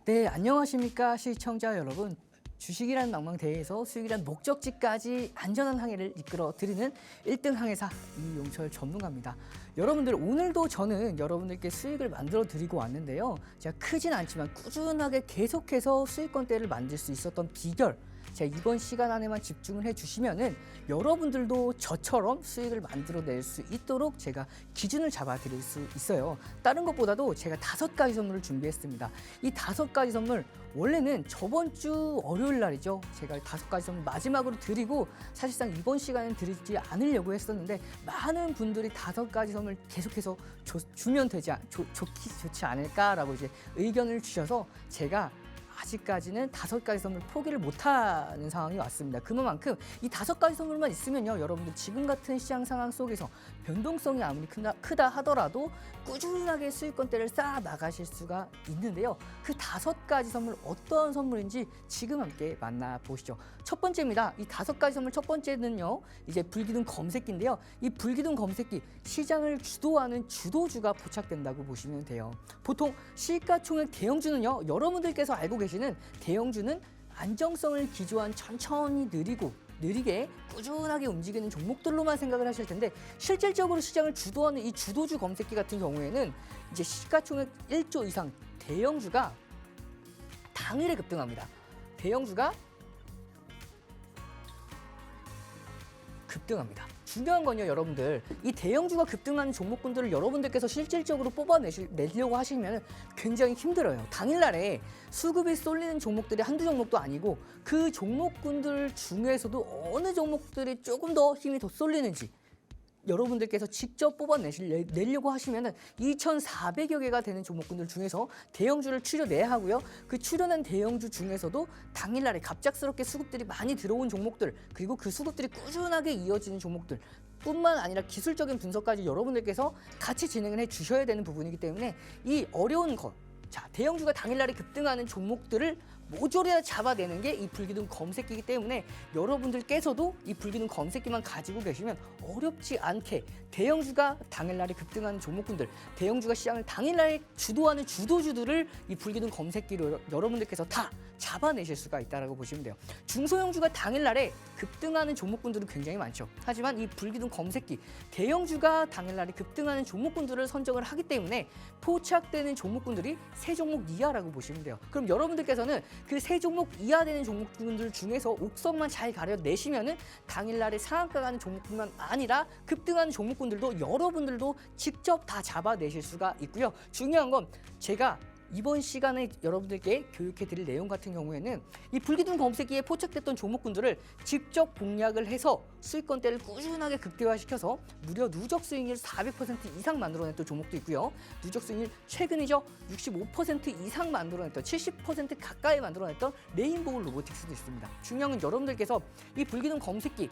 네, 안녕하십니까 시청자 여러분. 주식이란 망망대해에서 수익이란 목적지까지 안전한 항해를 이끌어 드리는 1등 항해사 이용철 전문가입니다. 여러분들, 오늘도 저는 여러분들께 수익을 만들어 드리고 왔는데요. 제가 크진 않지만 꾸준하게 계속해서 수익권대를 만들 수 있었던 비결, 제가 이번 시간 안에만 집중을 해주시면은 여러분들도 저처럼 수익을 만들어낼 수 있도록 제가 기준을 잡아드릴 수 있어요. 다른 것보다도 제가 5가지 선물을 준비했습니다. 이 5가지 선물, 원래는 저번 주 월요일 날이죠. 제가 5가지 선물 마지막으로 드리고 사실상 이번 시간엔 드리지 않으려고 했었는데 많은 분들이 5가지 선물 계속해서 주면 좋지 않을까라고 이제 의견을 주셔서 제가 아직까지는 5가지 선물 포기를 못하는 상황이 왔습니다. 그만큼 이 5가지 선물만 있으면요, 여러분들 지금 같은 시장 상황 속에서 변동성이 아무리 크다 하더라도 꾸준하게 수익권대를 쌓아 나가실 수가 있는데요. 그 5가지 선물 어떤 선물인지 지금 함께 만나보시죠. 첫 번째입니다. 이 5가지 선물 첫 번째는요, 이제 불기둥 검색기인데요. 이 불기둥 검색기, 시장을 주도하는 주도주가 포착된다고 보시면 돼요. 보통 시가총액 대형주는요, 여러분들께서 알고 계시는 대형주는 안정성을 기조한 천천히 느리게 꾸준하게 움직이는 종목들로만 생각을 하실 텐데, 실질적으로 시장을 주도하는 이 주도주 검색기 같은 경우에는 이제 시가총액 1조 이상 대형주가 당일에 급등합니다. 대형주가 급등합니다. 중요한 건요, 여러분들, 이 대형주가 급등하는 종목군들을 여러분들께서 실질적으로 뽑아내려고 하시면 굉장히 힘들어요. 당일날에 수급이 쏠리는 종목들이 한두 종목도 아니고 그 종목군들 중에서도 어느 종목들이 조금 더 힘이 더 쏠리는지 여러분들께서 직접 뽑아내려고 하시면 2,400여 개가 되는 종목군들 중에서 대형주를 추려내야 하고요. 그 추려낸 대형주 중에서도 당일날에 갑작스럽게 수급들이 많이 들어온 종목들, 그리고 그 수급들이 꾸준하게 이어지는 종목들 뿐만 아니라 기술적인 분석까지 여러분들께서 같이 진행을 해 주셔야 되는 부분이기 때문에 이 어려운 것, 자, 대형주가 당일날에 급등하는 종목들을 모조리 잡아내는 게 이 불기둥 검색기이기 때문에 여러분들께서도 이 불기둥 검색기만 가지고 계시면 어렵지 않게 대형주가 당일날에 급등하는 종목군들, 대형주가 시장을 당일날에 주도하는 주도주들을 이 불기둥 검색기로 여러분들께서 다 잡아내실 수가 있다고 보시면 돼요. 중소형주가 당일날에 급등하는 종목군들은 굉장히 많죠. 하지만 이 불기둥 검색기, 대형주가 당일날에 급등하는 종목군들을 선정을 하기 때문에 포착되는 종목군들이 3종목 이하라고 보시면 돼요. 그럼 여러분들께서는 그 3종목 이하 되는 종목군들 중에서 옥석만 잘 가려내시면은 당일날에 상한가 가는 종목뿐만 아니라 급등하는 종목군들도 여러분들도 직접 다 잡아내실 수가 있고요. 중요한 건 제가 이번 시간에 여러분들께 교육해 드릴 내용 같은 경우에는 이 불기둥 검색기에 포착됐던 종목군들을 직접 공략을 해서 수익권대를 꾸준하게 극대화시켜서 무려 누적 수익률 400% 이상 만들어냈던 종목도 있고요. 누적 수익률 최근이죠. 65% 이상 만들어냈던, 70% 가까이 만들어냈던 레인보우 로보틱스도 있습니다. 중요한 건 여러분들께서 이 불기둥 검색기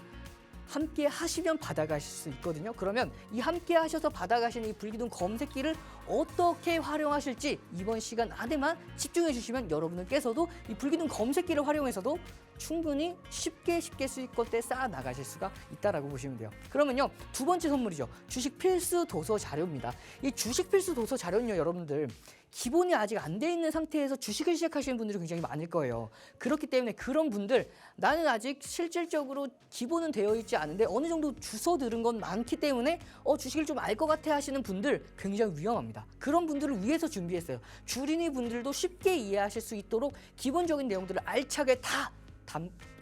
함께 하시면 받아가실 수 있거든요. 그러면 이 함께 하셔서 받아가시는 이 불기둥 검색기를 어떻게 활용하실지 이번 시간 안에만 집중해 주시면 여러분들께서도 이 불기둥 검색기를 활용해서도 충분히 쉽게 수익권대 쌓아 나가실 수가 있다라고 보시면 돼요. 그러면요, 두 번째 선물이죠. 주식 필수 도서 자료입니다. 이 주식 필수 도서 자료는요, 여러분들 기본이 아직 안 돼 있는 상태에서 주식을 시작하시는 분들이 굉장히 많을 거예요. 그렇기 때문에 그런 분들, 나는 아직 실질적으로 기본은 되어 있지 않은데 어느 정도 주워 들은 건 많기 때문에 주식을 좀 알 것 같아 하시는 분들 굉장히 위험합니다. 그런 분들을 위해서 준비했어요. 주린이 분들도 쉽게 이해하실 수 있도록 기본적인 내용들을 알차게 다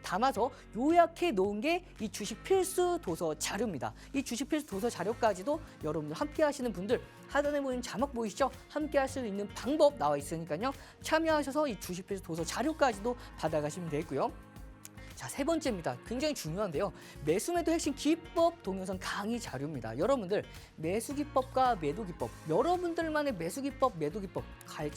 담아서 요약해 놓은 게 이 주식 필수 도서 자료입니다. 이 주식 필수 도서 자료까지도 여러분들 함께 하시는 분들, 하단에 보이는 자막 보이시죠? 함께 할 수 있는 방법 나와 있으니까요. 참여하셔서 이 주식 필수 도서 자료까지도 받아가시면 되고요. 자, 세 번째입니다. 굉장히 중요한데요. 매수매도 핵심 기법 동영상 강의 자료입니다. 여러분들 매수 기법과 매도 기법, 여러분들만의 매수 기법, 매도 기법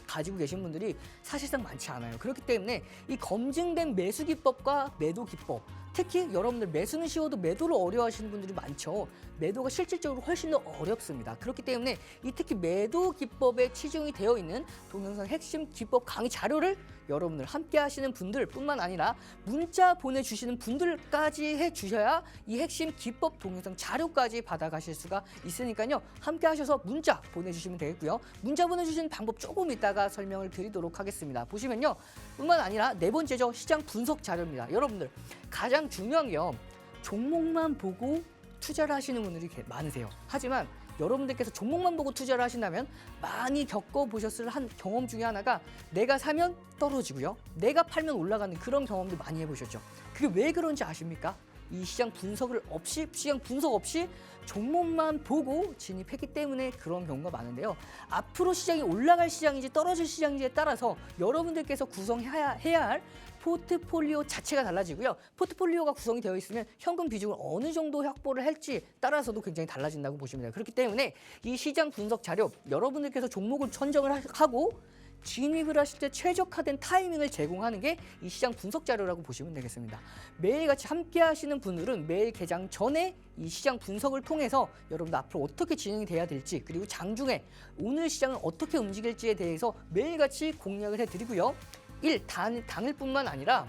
가지고 계신 분들이 사실상 많지 않아요. 그렇기 때문에 이 검증된 매수 기법과 매도 기법, 특히 여러분들 매수는 쉬워도 매도를 어려워하시는 분들이 많죠. 매도가 실질적으로 훨씬 더 어렵습니다. 그렇기 때문에 이 특히 매도 기법에 치중이 되어 있는 동영상 핵심 기법 강의 자료를 여러분들 함께 하시는 분들뿐만 아니라 문자 보내주시는 분들까지 해주셔야 이 핵심 기법 동영상 자료까지 받아가실 수가 있으니까요. 함께 하셔서 문자 보내주시면 되겠고요. 문자 보내주시는 방법 조금 이따가 설명을 드리도록 하겠습니다. 보시면요. 뿐만 아니라 네 번째죠. 시장 분석 자료입니다. 여러분들 가장 중요한 게요. 종목만 보고 투자를 하시는 분들이 많으세요. 하지만 여러분들께서 종목만 보고 투자를 하신다면 많이 겪어보셨을 한 경험 중에 하나가 내가 사면 떨어지고요. 내가 팔면 올라가는 그런 경험도 많이 해보셨죠. 그게 왜 그런지 아십니까? 이 시장 분석 없이 종목만 보고 진입했기 때문에 그런 경우가 많은데요. 앞으로 시장이 올라갈 시장인지 떨어질 시장인지에 따라서 여러분들께서 구성해야 할 포트폴리오 자체가 달라지고요. 포트폴리오가 구성이 되어 있으면 현금 비중을 어느 정도 확보를 할지 따라서도 굉장히 달라진다고 보시면 돼요. 그렇기 때문에 이 시장 분석 자료 여러분들께서 종목을 선정을 하고 진입을 하실 때 최적화된 타이밍을 제공하는 게 이 시장 분석 자료라고 보시면 되겠습니다. 매일같이 함께 하시는 분들은 매일 개장 전에 이 시장 분석을 통해서 여러분들 앞으로 어떻게 진행이 돼야 될지 그리고 장중에 오늘 시장은 어떻게 움직일지에 대해서 매일같이 공략을 해드리고요. 당일뿐만 아니라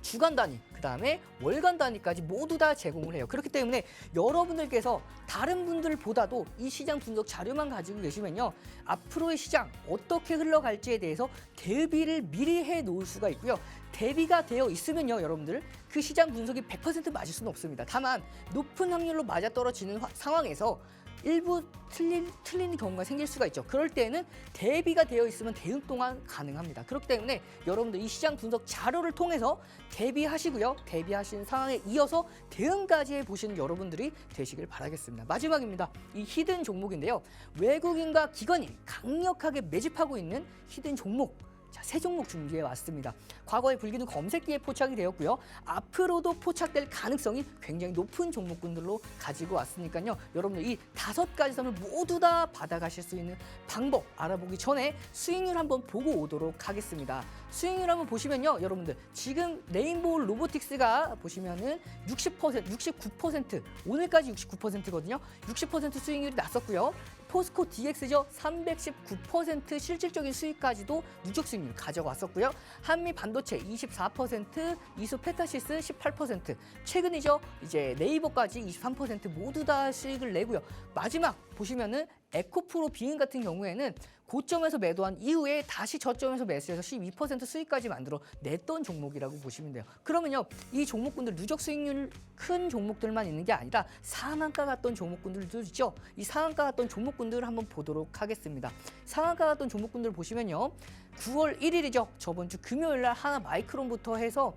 주간 단위, 그다음에 월간 단위까지 모두 다 제공을 해요. 그렇기 때문에 여러분들께서 다른 분들보다도 이 시장 분석 자료만 가지고 계시면요. 앞으로의 시장 어떻게 흘러갈지에 대해서 대비를 미리 해 놓을 수가 있고요. 대비가 되어 있으면요. 여러분들 그 시장 분석이 100% 맞을 수는 없습니다. 다만 높은 확률로 맞아떨어지는 상황에서 일부 틀린 경우가 생길 수가 있죠. 그럴 때는 대비가 되어 있으면 대응 또한 가능합니다. 그렇기 때문에 여러분들 이 시장 분석 자료를 통해서 대비하시고요. 대비하신 상황에 이어서 대응까지 해보시는 여러분들이 되시길 바라겠습니다. 마지막입니다. 이 히든 종목인데요. 외국인과 기관이 강력하게 매집하고 있는 히든 종목. 자, 세 종목 준비해 왔습니다. 과거에 불기둥 검색기에 포착이 되었고요. 앞으로도 포착될 가능성이 굉장히 높은 종목군들로 가지고 왔으니까요. 여러분들 이 5가지 선을 모두 다 받아가실 수 있는 방법 알아보기 전에 수익률 한번 보고 오도록 하겠습니다. 수익률 한번 보시면요. 여러분들 지금 레인보우 로보틱스가 보시면은 69% 오늘까지 69%거든요. 60% 수익률이 났었고요. 포스코 DX죠. 319% 실질적인 수익까지도 누적 수익률 가져왔었고요. 한미 반도체 24%, 이수 페타시스 18%, 최근이죠. 이제 네이버까지 23% 모두 다 수익을 내고요. 마지막 보시면은 에코프로 비행 같은 경우에는 고점에서 매도한 이후에 다시 저점에서 매수해서 12% 수익까지 만들어 냈던 종목이라고 보시면 돼요. 그러면요, 이 종목군들 누적 수익률 큰 종목들만 있는 게 아니라 상한가 갔던 종목군들도 있죠. 이 상한가 갔던 종목군들을 한번 보도록 하겠습니다. 상한가 갔던 종목군들 보시면요, 9월 1일이죠. 저번 주 금요일 날 하나 마이크론부터 해서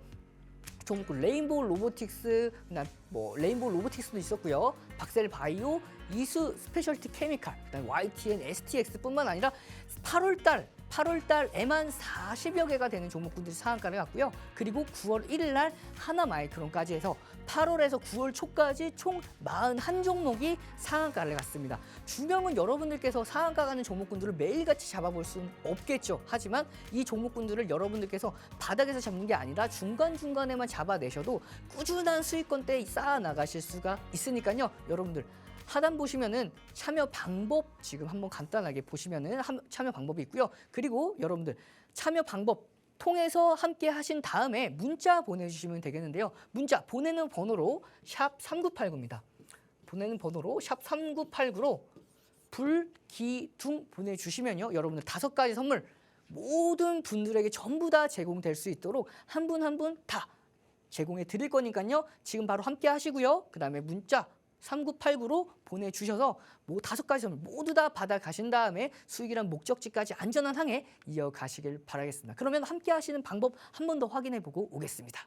종목군 레인보우 로보틱스, 뭐 레인보우 로보틱스도 있었고요. 박셀 바이오, 이수 스페셜티 케미칼, 그다음에 YTN, STX뿐만 아니라 8월달에만 40여 개가 되는 종목군들이 상한가를 갔고요. 그리고 9월 1일 날 하나 마이크론까지 해서 8월에서 9월 초까지 총 41종목이 상한가를 갔습니다. 중요한 여러분들께서 상한가 가는 종목군들을 매일같이 잡아볼 수는 없겠죠. 하지만 이 종목군들을 여러분들께서 바닥에서 잡는 게 아니라 중간중간에만 잡아내셔도 꾸준한 수익권대에 쌓아 나가실 수가 있으니까요. 여러분들 하단 보시면은 참여 방법 지금 한번 간단하게 보시면은 참여 방법이 있고요. 그리고 여러분들 참여 방법 통해서 함께 하신 다음에 문자 보내주시면 되겠는데요. 문자 보내는 번호로 샵 3989입니다. 보내는 번호로 샵 3989로 불기둥 보내주시면요. 여러분들 5가지 선물 모든 분들에게 전부 다 제공될 수 있도록 한 분 한 분 다 제공해 드릴 거니까요. 지금 바로 함께 하시고요. 그 다음에 문자 3989로 보내주셔서 5가지 선물 모두 다 받아가신 다음에 수익이란 목적지까지 안전한 항해 이어가시길 바라겠습니다. 그러면 함께 하시는 방법 한 번 더 확인해보고 오겠습니다.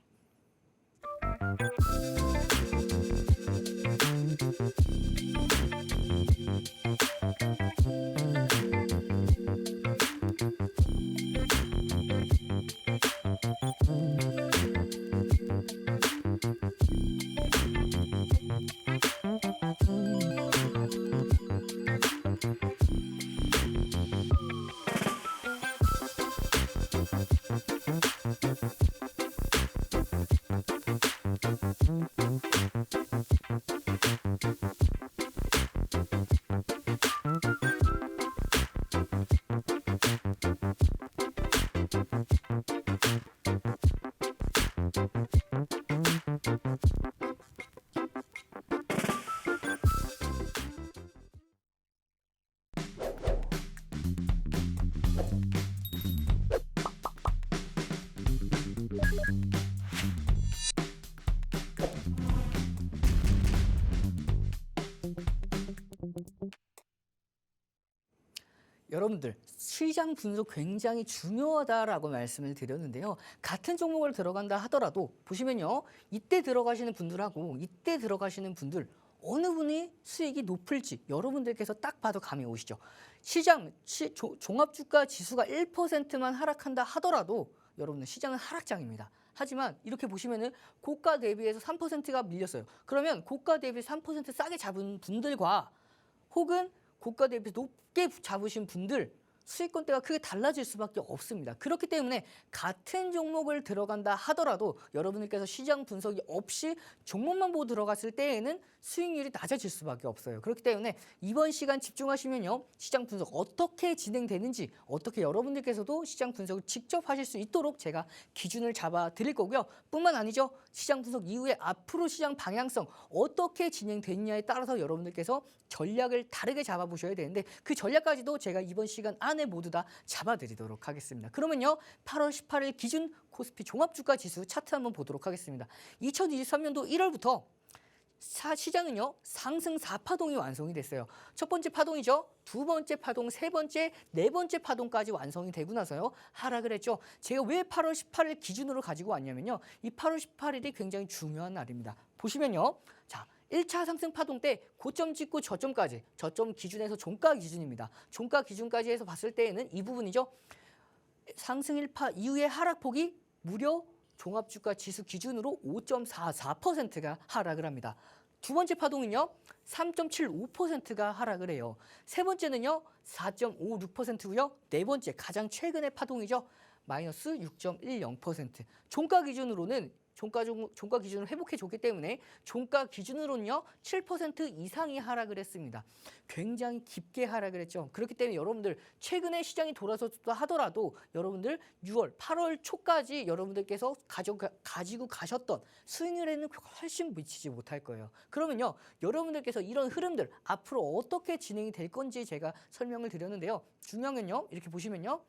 여러분들 시장 분석 굉장히 중요하다라고 말씀을 드렸는데요. 같은 종목을 들어간다 하더라도 보시면요. 이때 들어가시는 분들하고 이때 들어가시는 분들 어느 분이 수익이 높을지 여러분들께서 딱 봐도 감이 오시죠. 시장 종합주가 지수가 1%만 하락한다 하더라도 여러분들 시장은 하락장입니다. 하지만 이렇게 보시면은 고가 대비해서 3%가 밀렸어요. 그러면 고가 대비 3% 싸게 잡은 분들과 혹은 고가 대비 높게 잡으신 분들 수익권대가 크게 달라질 수밖에 없습니다. 그렇기 때문에 같은 종목을 들어간다 하더라도 여러분들께서 시장 분석이 없이 종목만 보고 들어갔을 때에는 수익률이 낮아질 수밖에 없어요. 그렇기 때문에 이번 시간 집중하시면요. 시장 분석 어떻게 진행되는지 어떻게 여러분들께서도 시장 분석을 직접 하실 수 있도록 제가 기준을 잡아 드릴 거고요. 뿐만 아니죠. 시장 분석 이후에 앞으로 시장 방향성 어떻게 진행되느냐에 따라서 여러분들께서 전략을 다르게 잡아보셔야 되는데 그 전략까지도 제가 이번 시간 안에 모두 다 잡아드리도록 하겠습니다. 그러면요. 8월 18일 기준 코스피 종합주가지수 차트 한번 보도록 하겠습니다. 2023년도 1월부터 시장은요. 상승 4파동이 완성이 됐어요. 첫 번째 파동이죠. 두 번째 파동, 세 번째, 네 번째 파동까지 완성이 되고 나서요. 하락을 했죠. 제가 왜 8월 18일 기준으로 가지고 왔냐면요. 이 8월 18일이 굉장히 중요한 날입니다. 보시면요. 자, 1차 상승 파동 때 고점 찍고 저점까지, 저점 기준에서 종가 기준입니다. 종가 기준까지 해서 봤을 때에는 이 부분이죠. 상승 1파 이후의 하락폭이 무려 종합주가 지수 기준으로 5.44%가 하락을 합니다. 두 번째 파동은요. 3.75%가 하락을 해요. 세 번째는요. 4.56%고요. 네 번째 가장 최근의 파동이죠. 마이너스 6.10%. 종가 기준으로는 종가 기준을 회복해 줬기 때문에 종가 기준으로는요 7% 이상이 하락을 했습니다. 굉장히 깊게 하락을 했죠. 그렇기 때문에 여러분들 최근에 시장이 돌아섰다 하더라도 여러분들 6월, 8월 초까지 여러분들께서 가지고 가셨던 수익률에는 훨씬 미치지 못할 거예요. 그러면요 여러분들께서 이런 흐름들 앞으로 어떻게 진행이 될 건지 제가 설명을 드렸는데요. 중요한 건요 이렇게 보시면요.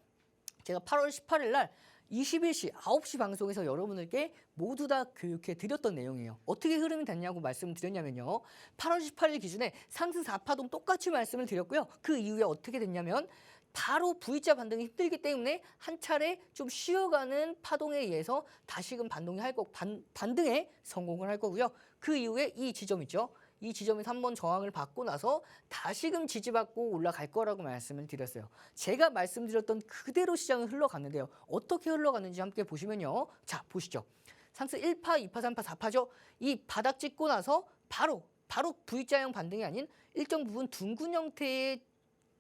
제가 8월 18일 날 21시 9시 방송에서 여러분들께 모두 다 교육해 드렸던 내용이에요. 어떻게 흐름이 됐냐고 말씀을 드렸냐면요. 8월 18일 기준에 상승 4파동 똑같이 말씀을 드렸고요. 그 이후에 어떻게 됐냐면 바로 V자 반등이 힘들기 때문에 한 차례 좀 쉬어가는 파동에 의해서 다시금 반등에 성공을 할 거고요. 그 이후에 이 지점 있죠. 이 지점에서 한번 저항을 받고 나서 다시금 지지받고 올라갈 거라고 말씀을 드렸어요. 제가 말씀드렸던 그대로 시장은 흘러갔는데요. 어떻게 흘러갔는지 함께 보시면요. 자, 보시죠. 상승 1파, 2파, 3파, 4파죠. 이 바닥 찍고 나서 바로 V자형 반등이 아닌 일정 부분 둥근 형태의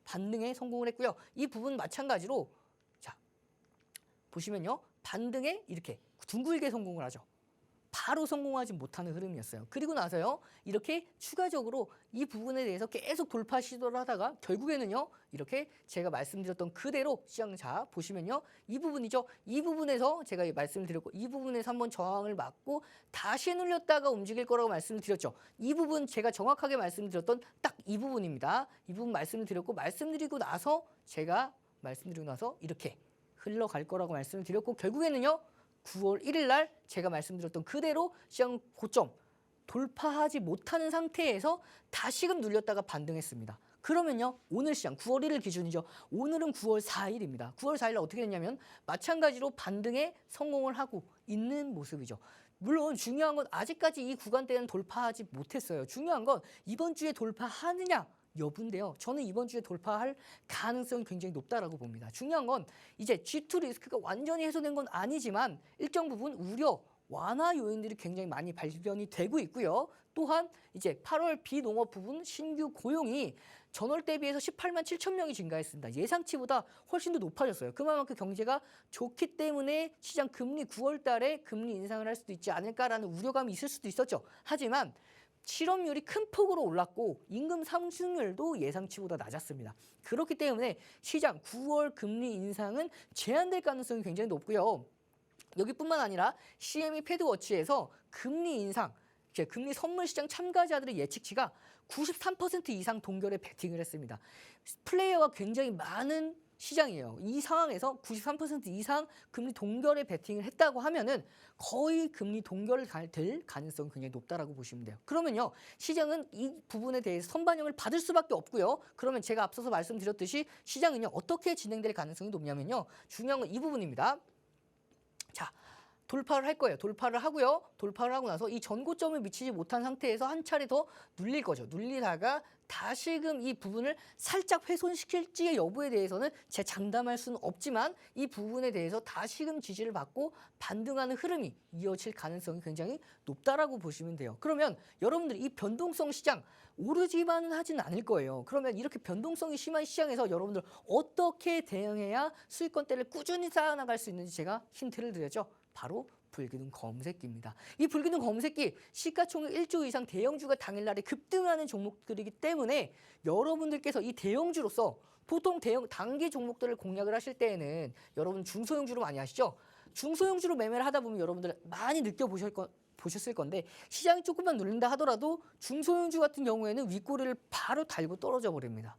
반등에 성공을 했고요. 이 부분 마찬가지로 자, 보시면요. 반등에 이렇게 둥글게 성공을 하죠. 바로 성공하지 못하는 흐름이었어요. 그리고 나서요. 이렇게 추가적으로 이 부분에 대해서 계속 돌파 시도를 하다가 결국에는요. 이렇게 제가 말씀드렸던 그대로 시장 자 보시면요. 이 부분이죠. 이 부분에서 제가 말씀을 드렸고 이 부분에서 한번 저항을 맞고 다시 눌렸다가 움직일 거라고 말씀을 드렸죠. 이 부분 제가 정확하게 말씀드렸던 딱 이 부분입니다. 이 부분 말씀을 드렸고 말씀드리고 나서 제가 말씀드리고 나서 이렇게 흘러갈 거라고 말씀을 드렸고 결국에는요. 9월 1일 날 제가 말씀드렸던 그대로 시장 고점 돌파하지 못하는 상태에서 다시금 눌렸다가 반등했습니다. 그러면요. 오늘 시장 9월 1일 기준이죠. 오늘은 9월 4일입니다. 9월 4일 날 어떻게 됐냐면 마찬가지로 반등에 성공을 하고 있는 모습이죠. 물론 중요한 건 아직까지 이 구간대는 돌파하지 못했어요. 중요한 건 이번 주에 돌파하느냐 여부인데요. 저는 이번 주에 돌파할 가능성이 굉장히 높다라고 봅니다. 중요한 건 이제 G2 리스크가 완전히 해소된 건 아니지만 일정 부분 우려, 완화 요인들이 굉장히 많이 발견이 되고 있고요. 또한 이제 8월 비농업 부분 신규 고용이 전월 대비해서 18만 7천 명이 증가했습니다. 예상치보다 훨씬 더 높아졌어요. 그만큼 경제가 좋기 때문에 시장 금리 9월 달에 금리 인상을 할 수도 있지 않을까라는 우려감이 있을 수도 있었죠. 하지만 실업률이 큰 폭으로 올랐고 임금 상승률도 예상치보다 낮았습니다. 그렇기 때문에 시장 9월 금리 인상은 제한될 가능성이 굉장히 높고요. 여기뿐만 아니라 CME 패드워치에서 금리 인상, 금리 선물 시장 참가자들의 예측치가 93% 이상 동결에 베팅을 했습니다. 플레이어가 굉장히 많은 시장이에요. 이 상황에서 93% 이상 금리 동결에 베팅을 했다고 하면은 거의 금리 동결될 가능성이 굉장히 높다라고 보시면 돼요. 그러면요, 시장은 이 부분에 대해서 선반영을 받을 수밖에 없고요. 그러면 제가 앞서서 말씀드렸듯이 시장은요, 어떻게 진행될 가능성이 높냐면요, 중요한 건 이 부분입니다. 자, 돌파를 할 거예요. 돌파를 하고요. 돌파를 하고 나서 이 전고점을 미치지 못한 상태에서 한 차례 더 눌릴 거죠. 눌리다가 다시금 이 부분을 살짝 훼손시킬지의 여부에 대해서는 제 장담할 수는 없지만 이 부분에 대해서 다시금 지지를 받고 반등하는 흐름이 이어질 가능성이 굉장히 높다라고 보시면 돼요. 그러면 여러분들이 이 변동성 시장 오르지만은 하진 않을 거예요. 그러면 이렇게 변동성이 심한 시장에서 여러분들 어떻게 대응해야 수익권대를 꾸준히 쌓아나갈 수 있는지 제가 힌트를 드렸죠. 바로 불기둥 검색기입니다. 이 불기둥 검색기 시가총액 1조 이상 대형주가 당일날에 급등하는 종목들이기 때문에 여러분들께서 이 대형주로서 보통 단기 종목들을 공략을 하실 때에는 여러분 중소형주로 많이 하시죠? 중소형주로 매매를 하다 보면 여러분들 많이 보셨을 건데 시장이 조금만 눌린다 하더라도 중소형주 같은 경우에는 윗꼬리를 바로 달고 떨어져 버립니다.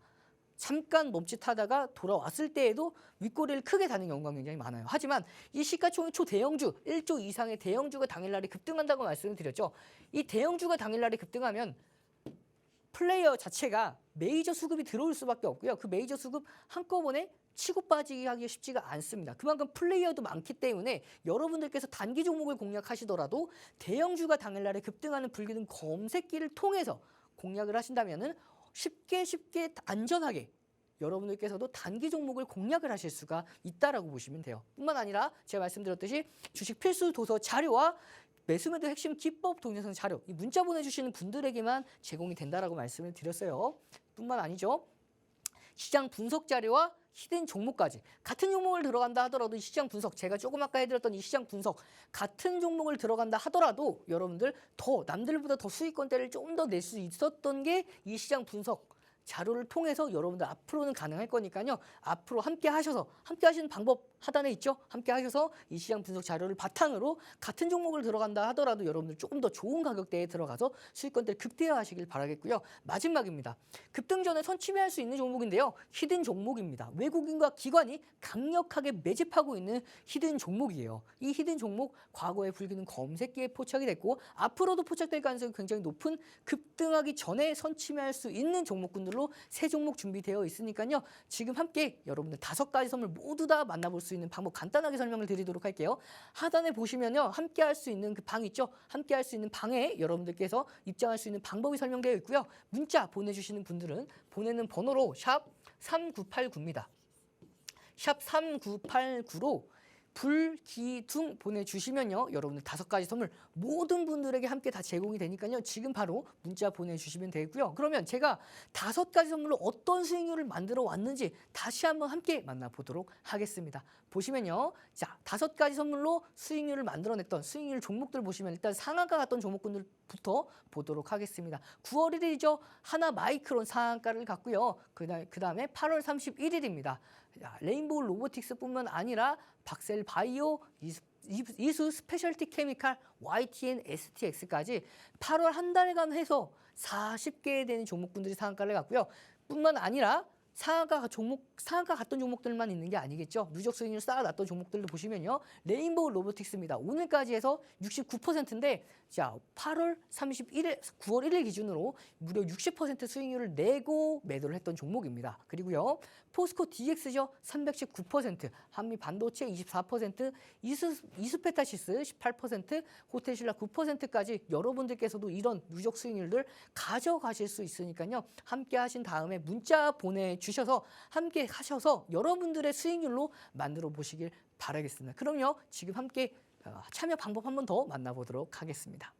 잠깐 멈칫하다가 돌아왔을 때에도 윗꼬리를 크게 다는 경우가 굉장히 많아요. 하지만 이 시가총액 초대형주 1조 이상의 대형주가 당일날에 급등한다고 말씀을 드렸죠. 이 대형주가 당일날에 급등하면 플레이어 자체가 메이저 수급이 들어올 수밖에 없고요. 그 메이저 수급 한꺼번에 치고 빠지기 하기 쉽지가 않습니다. 그만큼 플레이어도 많기 때문에 여러분들께서 단기 종목을 공략하시더라도 대형주가 당일날에 급등하는 불기둥 검색기를 통해서 공략을 하신다면은 쉽게 안전하게 여러분들께서도 단기 종목을 공략을 하실 수가 있다라고 보시면 돼요. 뿐만 아니라 제가 말씀드렸듯이 주식 필수 도서 자료와 매수매도 핵심 기법 동영상 자료, 이 문자 보내주시는 분들에게만 제공이 된다라고 말씀을 드렸어요. 뿐만 아니죠. 시장 분석 자료와 히든 종목까지 같은 종목을 들어간다 하더라도 이 시장 분석, 제가 조금 아까 해드렸던 이 시장 분석 같은 종목을 들어간다 하더라도 여러분들 더 남들보다 더 수익권대를 좀 더 낼 수 있었던 게 이 시장 분석 자료를 통해서 여러분들 앞으로는 가능할 거니까요. 앞으로 함께 하시는 방법 하단에 있죠. 함께 하셔서 이 시장 분석 자료를 바탕으로 같은 종목을 들어간다 하더라도 여러분들 조금 더 좋은 가격대에 들어가서 수익권대를 극대화하시길 바라겠고요. 마지막입니다. 급등 전에 선취매할 수 있는 종목인데요. 히든 종목입니다. 외국인과 기관이 강력하게 매집하고 있는 히든 종목이에요. 이 히든 종목 과거에 불기둥 검색기에 포착이 됐고 앞으로도 포착될 가능성이 굉장히 높은 급등하기 전에 선취매할 수 있는 종목군들로 세 종목 준비되어 있으니까요. 지금 함께 여러분들 5가지 선물 모두 다 만나볼 수 있는 방법 간단하게 설명을 드리도록 할게요. 하단에 보시면요. 함께 할 수 있는 그 방 있죠. 함께 할 수 있는 방에 여러분들께서 입장할 수 있는 방법이 설명되어 있고요. 문자 보내주시는 분들은 보내는 번호로 샵 3989입니다. 샵 3989로 불기둥 보내주시면요. 여러분들 5가지 선물 모든 분들에게 함께 다 제공이 되니까요. 지금 바로 문자 보내주시면 되고요. 그러면 제가 5가지 선물로 어떤 수익률을 만들어 왔는지 다시 한번 함께 만나보도록 하겠습니다. 보시면요. 자, 5가지 선물로 수익률을 만들어냈던 수익률 종목들 보시면 일단 상한가 갔던 종목군들부터 보도록 하겠습니다. 9월 1일이죠. 하나마이크론 상한가를 갔고요. 그 다음에 8월 31일입니다. 레인보우 로보틱스뿐만 아니라 박셀바이오, 이수 스페셜티 케미칼, YTN, STX까지 8월 한 달간 해서 40개 되는 종목군들이 상한가를 갔고요. 뿐만 아니라 상한가 갔던 종목들만 있는 게 아니겠죠. 누적 수익률 쌓아놨던 종목들도 보시면요. 레인보우 로보틱스입니다. 오늘까지 해서 69%인데 자 9월 1일 기준으로 무려 60% 수익률을 내고 매도를 했던 종목입니다. 그리고요. 포스코 DX죠. 319%, 한미 반도체 24%, 이수페타시스 18%, 호텔신라 9%까지 여러분들께서도 이런 누적 수익률들 가져가실 수 있으니까요. 함께 하신 다음에 문자 보내주셔서 함께 하셔서 여러분들의 수익률로 만들어 보시길 바라겠습니다. 그럼요. 지금 함께 참여 방법 한 번 더 만나보도록 하겠습니다.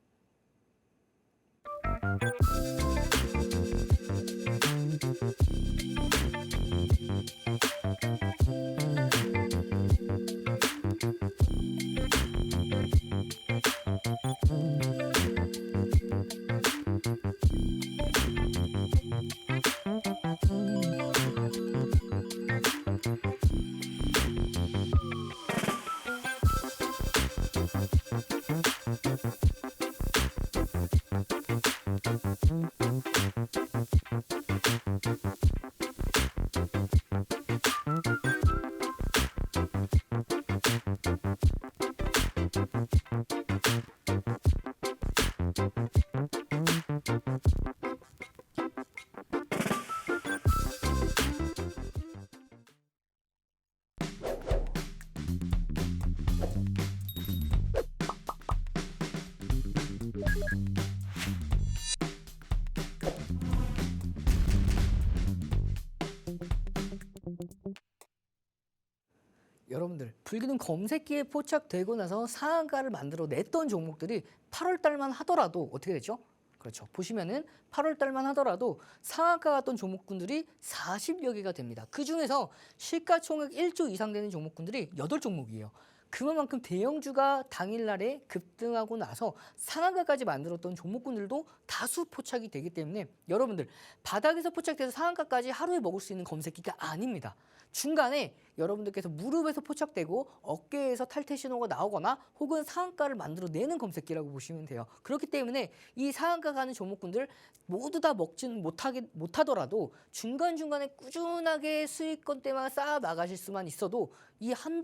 여러분들 불기둥 검색기에 포착되고 나서 상한가를 만들어 냈던 종목들이 8월 달만 하더라도 어떻게 되죠? 그렇죠. 보시면은 8월 달만 하더라도 상한가 갔던 종목군들이 40여 개가 됩니다. 그 중에서 시가총액 1조 이상 되는 종목군들이 8종목이에요. 그만큼 대형주가 당일날에 급등하고 나서 상한가까지 만들었던 종목군들도 다수 포착이 되기 때문에 여러분들 바닥에서 포착돼서 상한가까지 하루에 먹을 수 있는 검색기가 아닙니다. 중간에 여러분들께서 무릎에서 포착되고 어깨에서 탈퇴 신호가 나오거나 혹은 상한가를 만들어내는 검색기라고 보시면 돼요. 그렇기 때문에 이 상한가 가는 종목군들 모두 다 먹지는 못하더라도 중간중간에 꾸준하게 수익권대만 쌓아 나가실 수만 있어도 이 한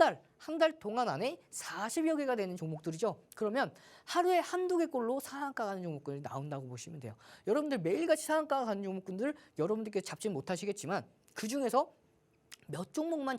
달 동안 안에 40여 개가 되는 종목들이죠. 그러면 하루에 한두 개꼴로 상한가 가는 종목들이 나온다고 보시면 돼요. 여러분들 매일같이 상한가 가는 종목군들 여러분들께서 잡지 못하시겠지만 그중에서 몇 종목만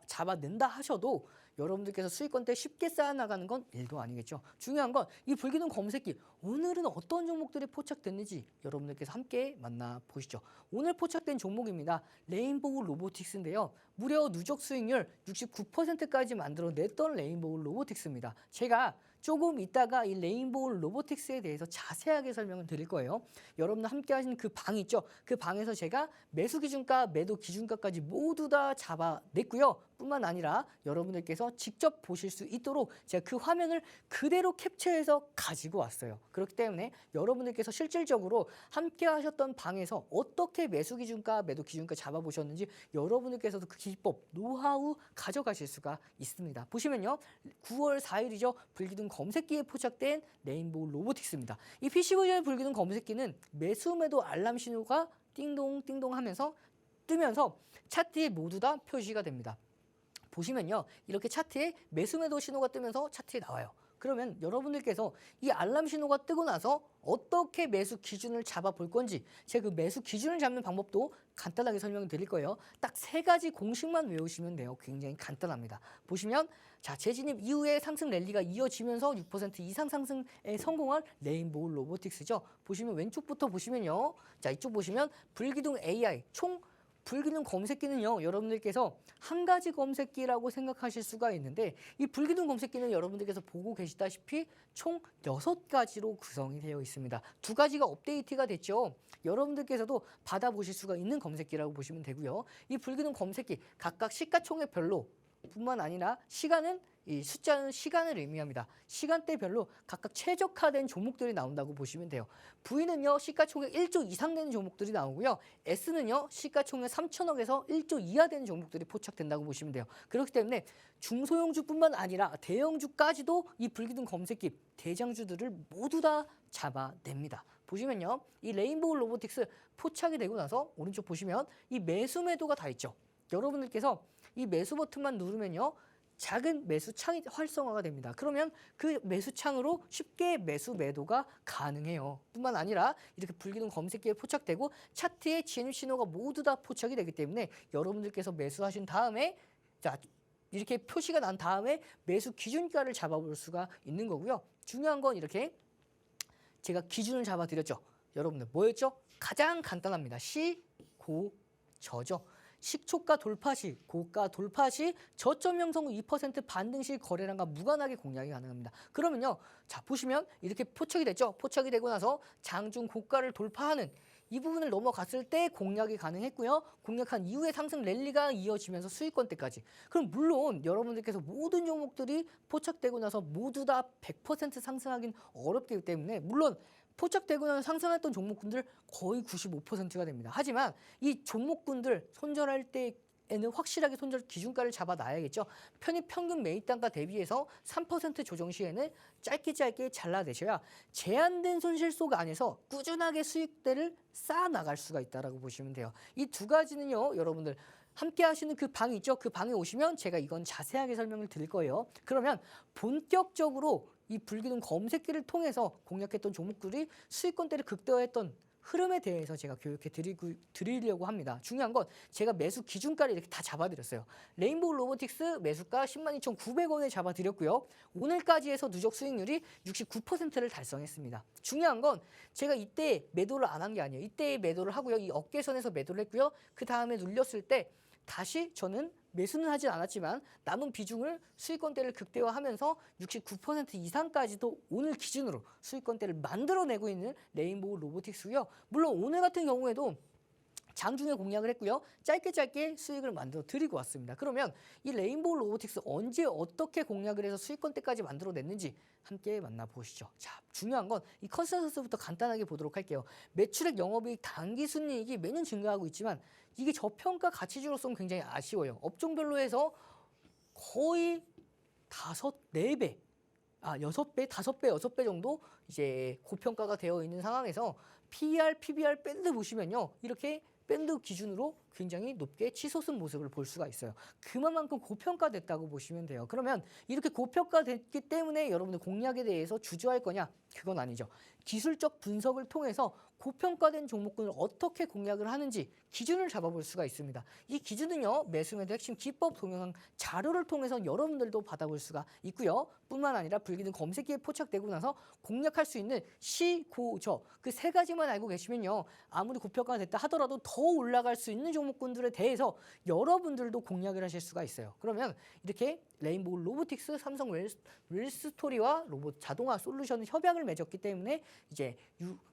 잡아낸다 하셔도 여러분들께서 수익권대 쉽게 쌓아나가는 건 일도 아니겠죠. 중요한 건 이 불기둥 검색기 오늘은 어떤 종목들이 포착됐는지 여러분들께서 함께 만나보시죠. 오늘 포착된 종목입니다. 레인보우 로보틱스인데요. 무려 누적 수익률 69%까지 만들어냈던 레인보우 로보틱스입니다. 제가 조금 이따가 이 레인보우 로보틱스에 대해서 자세하게 설명을 드릴 거예요. 여러분들 함께 하시는 그 방 있죠? 그 방에서 제가 매수 기준가, 매도 기준가까지 모두 다 잡아냈고요. 뿐만 아니라 여러분들께서 직접 보실 수 있도록 제가 그 화면을 그대로 캡처해서 가지고 왔어요. 그렇기 때문에 여러분들께서 실질적으로 함께 하셨던 방에서 어떻게 매수 기준가, 매도 기준가 잡아보셨는지 여러분들께서도 그 기법, 노하우 가져가실 수가 있습니다. 보시면요. 9월 4일이죠. 불기둥 검색기에 포착된 레인보우 로보틱스입니다. 이 PC버전의 불기둥 검색기는 매수 매도 알람 신호가 띵동 띵동 하면서 뜨면서 차트에 모두 다 표시가 됩니다. 보시면요. 이렇게 차트에 매수 매도 신호가 뜨면서 차트에 나와요. 그러면 여러분들께서 이 알람 신호가 뜨고 나서 어떻게 매수 기준을 잡아볼 건지 제가 그 매수 기준을 잡는 방법도 간단하게 설명을 드릴 거예요. 딱 3가지 공식만 외우시면 돼요. 굉장히 간단합니다. 보시면 자 재진입 이후에 상승 랠리가 이어지면서 6% 이상 상승에 성공한 레인보우 로보틱스죠. 보시면 왼쪽부터 보시면요. 자 이쪽 보시면 불기둥 AI 총 불기둥 검색기는요. 여러분들께서 한 가지 검색기라고 생각하실 수가 있는데 이 불기둥 검색기는 여러분들께서 보고 계시다시피 총 6가지로 구성이 되어 있습니다. 2가지가 업데이트가 됐죠. 여러분들께서도 받아보실 수가 있는 검색기라고 보시면 되고요. 이 불기둥 검색기 각각 시가총액별로 뿐만 아니라 시간은 이 숫자는 시간을 의미합니다. 시간대별로 각각 최적화된 종목들이 나온다고 보시면 돼요. V는요 시가총액 1조 이상 되는 종목들이 나오고요. S는요 시가총액 3천억에서 1조 이하 되는 종목들이 포착된다고 보시면 돼요. 그렇기 때문에 중소형주뿐만 아니라 대형주까지도 이 불기둥 검색기 대장주들을 모두 다 잡아냅니다. 보시면요 이 레인보우 로보틱스 포착이 되고 나서 오른쪽 보시면 이 매수 매도가 다 있죠. 여러분들께서 이 매수 버튼만 누르면요 작은 매수 창이 활성화가 됩니다. 그러면 그 매수 창으로 쉽게 매수 매도가 가능해요. 뿐만 아니라 이렇게 불기둥 검색기에 포착되고 차트에 진입 신호가 모두 다 포착이 되기 때문에 여러분들께서 매수하신 다음에 자 이렇게 표시가 난 다음에 매수 기준가를 잡아볼 수가 있는 거고요. 중요한 건 이렇게 제가 기준을 잡아드렸죠. 여러분들 뭐였죠? 가장 간단합니다. 시, 고, 저죠. 시초가 돌파 시, 고가 돌파 시 저점 형성 후 2% 반등 시 거래량과 무관하게 공략이 가능합니다. 그러면요. 자, 보시면 이렇게 포착이 됐죠. 포착이 되고 나서 장중 고가를 돌파하는 이 부분을 넘어갔을 때 공략이 가능했고요. 공략한 이후에 상승 랠리가 이어지면서 수익권대까지. 그럼 물론 여러분들께서 모든 종목들이 포착되고 나서 모두 다 100% 상승하긴 어렵기 때문에 물론 포착되고 나서 상승했던 종목군들 거의 95%가 됩니다. 하지만 이 종목군들 손절할 때에는 확실하게 손절 기준가를 잡아놔야겠죠. 평균 매입 단가 대비해서 3% 조정 시에는 짧게 잘라내셔야 제한된 손실 속 안에서 꾸준하게 수익대를 쌓아나갈 수가 있다고 보시면 돼요. 이 2가지는요. 여러분들 함께 하시는 그 방이 있죠. 그 방에 오시면 제가 이건 자세하게 설명을 드릴 거예요. 그러면 본격적으로 이 불기둥 검색기를 통해서 공략했던 종목들이 수익권대를 극대화했던 흐름에 대해서 제가 교육해 드리려고 합니다. 중요한 건 제가 매수 기준가를 이렇게 다 잡아드렸어요. 레인보우 로보틱스 매수가 102,900원에 잡아드렸고요. 오늘까지 해서 누적 수익률이 69%를 달성했습니다. 중요한 건 제가 이때 매도를 안 한 게 아니에요. 이때 매도를 하고요. 이 어깨선에서 매도를 했고요. 그 다음에 눌렸을 때 다시 저는 매수는 하진 않았지만 남은 비중을 수익권대를 극대화하면서 69% 이상까지도 오늘 기준으로 수익권대를 만들어내고 있는 레인보우 로보틱스고요. 물론 오늘 같은 경우에도 장중에 공략을 했고요. 짧게 수익을 만들어 드리고 왔습니다. 그러면 이 레인보우 로보틱스 언제 어떻게 공략을 해서 수익권대까지 만들어냈는지 함께 만나보시죠. 자, 중요한 건 이 컨센서스부터 간단하게 보도록 할게요. 매출액, 영업이익, 당기순이익이 매년 증가하고 있지만 이게 저평가 가치주로서는 굉장히 아쉬워요. 업종별로 해서 거의 4배, 6배, 5배, 6배 정도 이제 고평가가 되어 있는 상황에서 PER, PBR 밴드 보시면요. 이렇게 밴드 기준으로 굉장히 높게 치솟은 모습을 볼 수가 있어요. 그만큼 고평가됐다고 보시면 돼요. 그러면 이렇게 고평가됐기 때문에 여러분들 공략에 대해서 주저할 거냐? 그건 아니죠. 기술적 분석을 통해서 고평가된 종목군을 어떻게 공략을 하는지 기준을 잡아볼 수가 있습니다. 이 기준은요. 매수매도 핵심 기법 동영상 자료를 통해서 여러분들도 받아볼 수가 있고요. 뿐만 아니라 불기둥 검색기에 포착되고 나서 공략할 수 있는 시, 고, 저 그 세 가지만 알고 계시면요. 아무리 고평가가 됐다 하더라도 더 올라갈 수 있는 종목군들에 대해서 여러분들도 공략을 하실 수가 있어요. 그러면 이렇게 레인보우 로보틱스, 삼성 웰스토리와 로봇 자동화 솔루션 협약을 맺었기 때문에 이제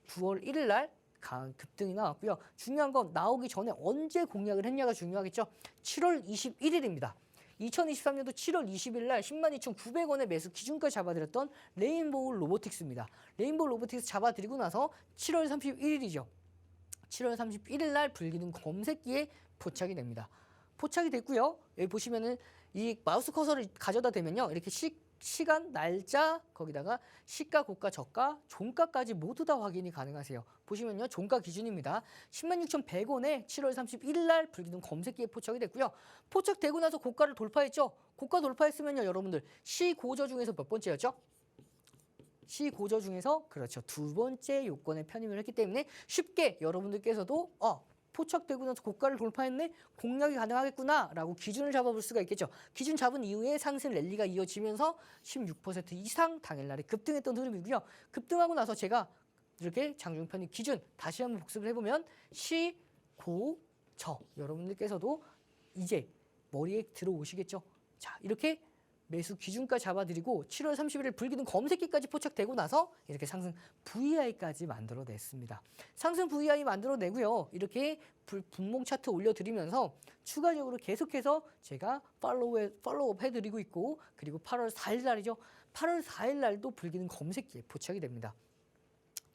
9월 1일 날 강한 급등이 나왔고요. 중요한 건 나오기 전에 언제 공략을 했냐가 중요하겠죠. 7월 21일입니다. 2023년도 7월 20일 날 102,900원의 매수 기준까지 잡아드렸던 레인보우 로보틱스입니다. 레인보우 로보틱스 잡아드리고 나서 7월 31일이죠. 7월 31일 날 불기둥 검색기에 포착이 됩니다. 포착이 됐고요. 여기 보시면은 이 마우스 커서를 가져다 대면요. 이렇게 시간, 날짜, 거기다가 시가, 고가, 저가, 종가까지 모두 다 확인이 가능하세요. 보시면요. 종가 기준입니다. 106,100원에 7월 31일 날 불기둥 검색기에 포착이 됐고요. 포착되고 나서 고가를 돌파했죠. 고가 돌파했으면요. 여러분들 시고저 중에서 몇 번째였죠? 시고저 중에서 그렇죠. 두 번째 요건에 편입을 했기 때문에 쉽게 여러분들께서도 포착되고 나서 고가를 돌파했네? 공략이 가능하겠구나 라고 기준을 잡아볼 수가 있겠죠. 기준 잡은 이후에 상승 랠리가 이어지면서 16% 이상 당일날에 급등했던 흐름이고요. 급등하고 나서 제가 이렇게 장중 편입 기준 다시 한번 복습을 해보면 시, 고, 저 여러분들께서도 이제 머리에 들어오시겠죠. 자, 이렇게 매수 기준까지 잡아드리고 7월 30일 불기둥 검색기까지 포착되고 나서 이렇게 상승 VI까지 만들어냈습니다. 상승 VI 만들어내고요. 이렇게 분봉 차트 올려드리면서 추가적으로 계속해서 제가 팔로우업 해드리고 있고 그리고 8월 4일 날이죠. 8월 4일 날도 불기둥 검색기에 포착이 됩니다.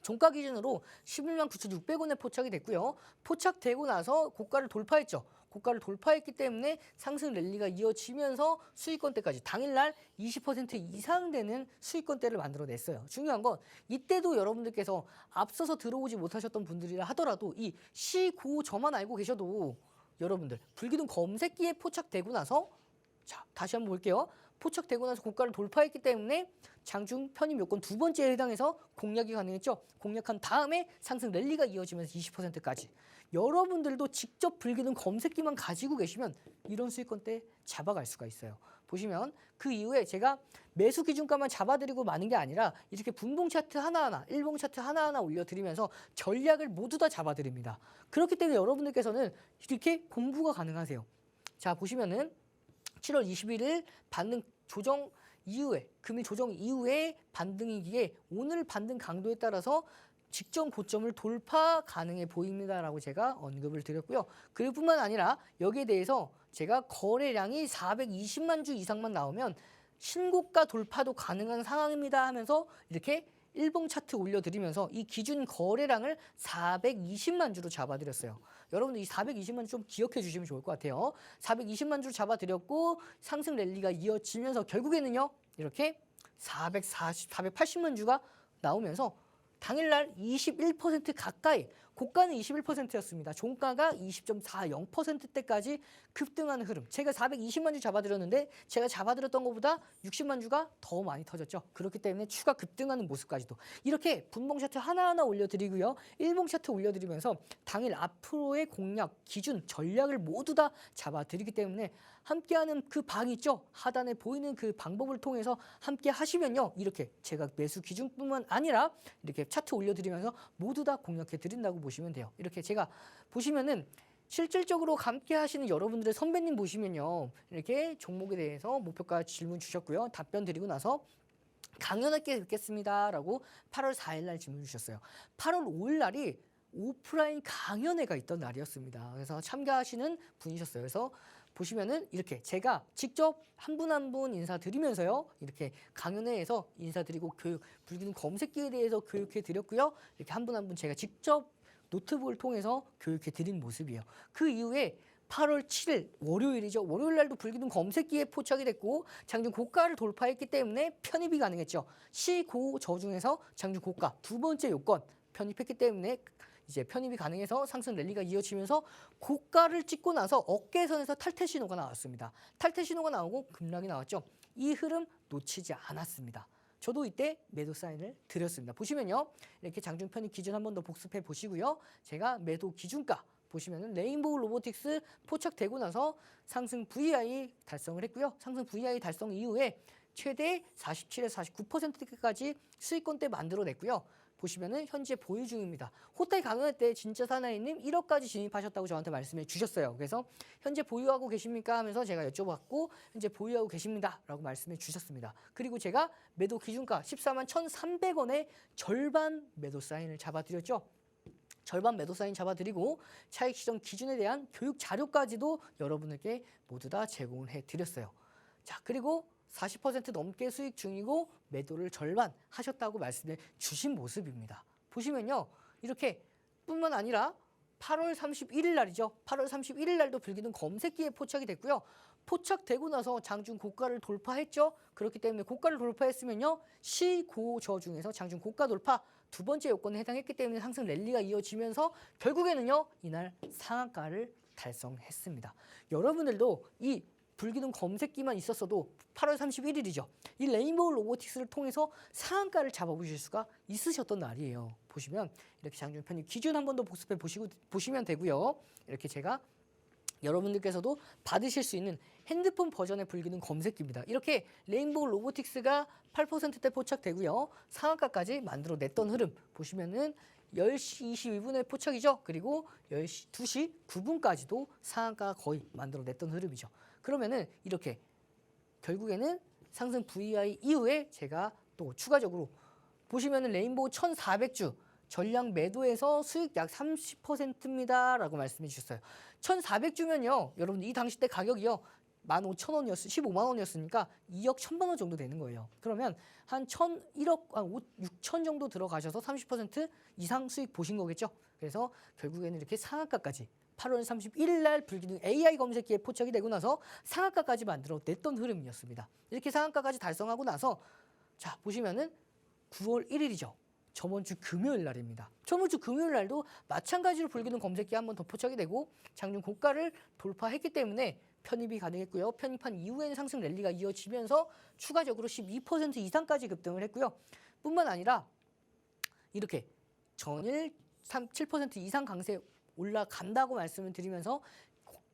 종가 기준으로 119,600원에 포착이 됐고요. 포착되고 나서 고가를 돌파했죠. 고가를 돌파했기 때문에 상승 랠리가 이어지면서 수익권대까지 당일날 20% 이상 되는 수익권대를 만들어냈어요. 중요한 건 이때도 여러분들께서 앞서서 들어오지 못하셨던 분들이라 하더라도 이 시고저만 알고 계셔도 여러분들 불기둥 검색기에 포착되고 나서 자, 다시 한번 볼게요. 포착되고 나서 고가를 돌파했기 때문에 장중 편입 요건 두 번째에 해당해서 공략이 가능했죠. 공략한 다음에 상승 랠리가 이어지면서 20%까지. 여러분들도 직접 불기둥 검색기만 가지고 계시면 이런 수익권대 잡아갈 수가 있어요. 보시면 그 이후에 제가 매수 기준가만 잡아드리고 마는 게 아니라 이렇게 분봉 차트 하나하나, 일봉 차트 하나하나 올려드리면서 전략을 모두 다 잡아드립니다. 그렇기 때문에 여러분들께서는 이렇게 공부가 가능하세요. 자, 보시면은 7월 21일 반등 조정 이후에 금일 조정 이후에 반등이기에 오늘 반등 강도에 따라서 직전 고점을 돌파 가능해 보입니다라고 제가 언급을 드렸고요. 그럴 뿐만 아니라 여기에 대해서 제가 거래량이 420만 주 이상만 나오면 신고가 돌파도 가능한 상황입니다 하면서 이렇게 일봉 차트 올려드리면서 이 기준 거래량을 420만 주로 잡아드렸어요. 여러분들 이 420만 주 좀 기억해 주시면 좋을 것 같아요. 420만 주를 잡아드렸고 상승 랠리가 이어지면서 결국에는요. 이렇게 480만 주가 나오면서 당일날 21% 가까이 고가는 21%였습니다. 종가가 20.40%대까지 급등하는 흐름. 제가 420만 주 잡아드렸는데 제가 잡아드렸던 것보다 60만 주가 더 많이 터졌죠. 그렇기 때문에 추가 급등하는 모습까지도 이렇게 분봉 차트 하나하나 올려드리고요. 일봉 차트 올려드리면서 당일 앞으로의 공략, 기준, 전략을 모두 다 잡아드리기 때문에 함께하는 그 방이 있죠. 하단에 보이는 그 방법을 통해서 함께 하시면요. 이렇게 제가 매수 기준뿐만 아니라 이렇게 차트 올려드리면서 모두 다 공략해 드린다고 보시면 돼요. 이렇게 제가 보시면은 실질적으로 함께 하시는 여러분들의 선배님 보시면요. 이렇게 종목에 대해서 목표가 질문 주셨고요. 답변 드리고 나서 강연할게 뵙겠습니다라고 8월 4일 날 질문 주셨어요. 8월 5일 날이 오프라인 강연회가 있던 날이었습니다. 그래서 참가하시는 분이셨어요. 그래서 보시면은 이렇게 제가 직접 한 분 한 분 인사드리면서요. 이렇게 강연회에서 인사드리고 교육, 불기능 검색기에 대해서 교육해 드렸고요. 이렇게 한 분 한 분 제가 직접 노트북을 통해서 교육해 드린 모습이에요. 그 이후에 8월 7일 월요일이죠. 월요일 날도 불기둥 검색기에 포착이 됐고 장중 고가를 돌파했기 때문에 편입이 가능했죠. 시고저 중에서 장중 고가 두 번째 요건 편입했기 때문에 이제 편입이 가능해서 상승 랠리가 이어지면서 고가를 찍고 나서 어깨선에서 탈퇴 신호가 나왔습니다. 탈퇴 신호가 나오고 급락이 나왔죠. 이 흐름 놓치지 않았습니다. 저도 이때 매도 사인을 드렸습니다. 보시면요. 이렇게 장중 편입 기준 한 번 더 복습해 보시고요. 제가 매도 기준가 보시면은 레인보우 로보틱스 포착되고 나서 상승 VI 달성을 했고요. 상승 VI 달성 이후에 최대 47에서 49%까지 수익권대 만들어냈고요. 보시면은 현재 보유 중입니다. 호타이 강연회 때 진짜 사나이님 1억까지 진입하셨다고 저한테 말씀해 주셨어요. 그래서 현재 보유하고 계십니까 하면서 제가 여쭤봤고 현재 보유하고 계십니다 라고 말씀해 주셨습니다. 그리고 제가 매도 기준가 14만 1,300원에 절반 매도 사인을 잡아드렸죠. 절반 매도 사인 잡아드리고 차익 시정 기준에 대한 교육 자료까지도 여러분에게 모두 다 제공을 해드렸어요. 자, 그리고 40% 넘게 수익 중이고 매도를 절반 하셨다고 말씀해 주신 모습입니다. 보시면요. 이렇게 뿐만 아니라 8월 31일 날이죠. 8월 31일 날도 불기둥 검색기에 포착이 됐고요. 포착되고 나서 장중 고가를 돌파했죠. 그렇기 때문에 고가를 돌파했으면요. 시고저 중에서 장중 고가 돌파 두 번째 요건에 해당했기 때문에 상승 랠리가 이어지면서 결국에는요. 이날 상한가를 달성했습니다. 여러분들도 이 불기둥 검색기만 있었어도 8월 31일이죠. 이 레인보우 로보틱스를 통해서 상한가를 잡아보실 수가 있으셨던 날이에요. 보시면 이렇게 장중 편입 기준 한 번 더 복습해 보시면 되고요. 이렇게 제가 여러분들께서도 받으실 수 있는 핸드폰 버전의 불기둥 검색기입니다. 이렇게 레인보우 로보틱스가 8%대 포착되고요. 상한가까지 만들어냈던 흐름 보시면은 10시 22분에 포착이죠. 그리고 2시 9분까지도 상한가 거의 만들어냈던 흐름이죠. 그러면은 이렇게 결국에는 상승 VI 이후에 제가 또 추가적으로 보시면은 레인보우 1,400주 전량 매도해서 수익 약 30%입니다 라고 말씀해 주셨어요. 1,400주면요 여러분 이 당시 때 가격이요 15,000원이었어요. 15만 원이었으니까 2억 1천만 원 정도 되는 거예요. 그러면 한 1,1억 6천 정도 들어가셔서 30% 이상 수익 보신 거겠죠. 그래서 결국에는 이렇게 상한가까지 8월 31일 날 불기둥 AI 검색기에 포착이 되고 나서 상한가까지 만들어냈던 흐름이었습니다. 이렇게 상한가까지 달성하고 나서 자 보시면은 9월 1일이죠. 저번 주 금요일 날입니다. 저번 주 금요일 날도 마찬가지로 불기둥 검색기 한 번 더 포착이 되고 장중 고가를 돌파했기 때문에 편입이 가능했고요. 편입한 이후에는 상승 랠리가 이어지면서 추가적으로 12% 이상까지 급등을 했고요. 뿐만 아니라 이렇게 전일 7% 이상 강세 올라간다고 말씀을 드리면서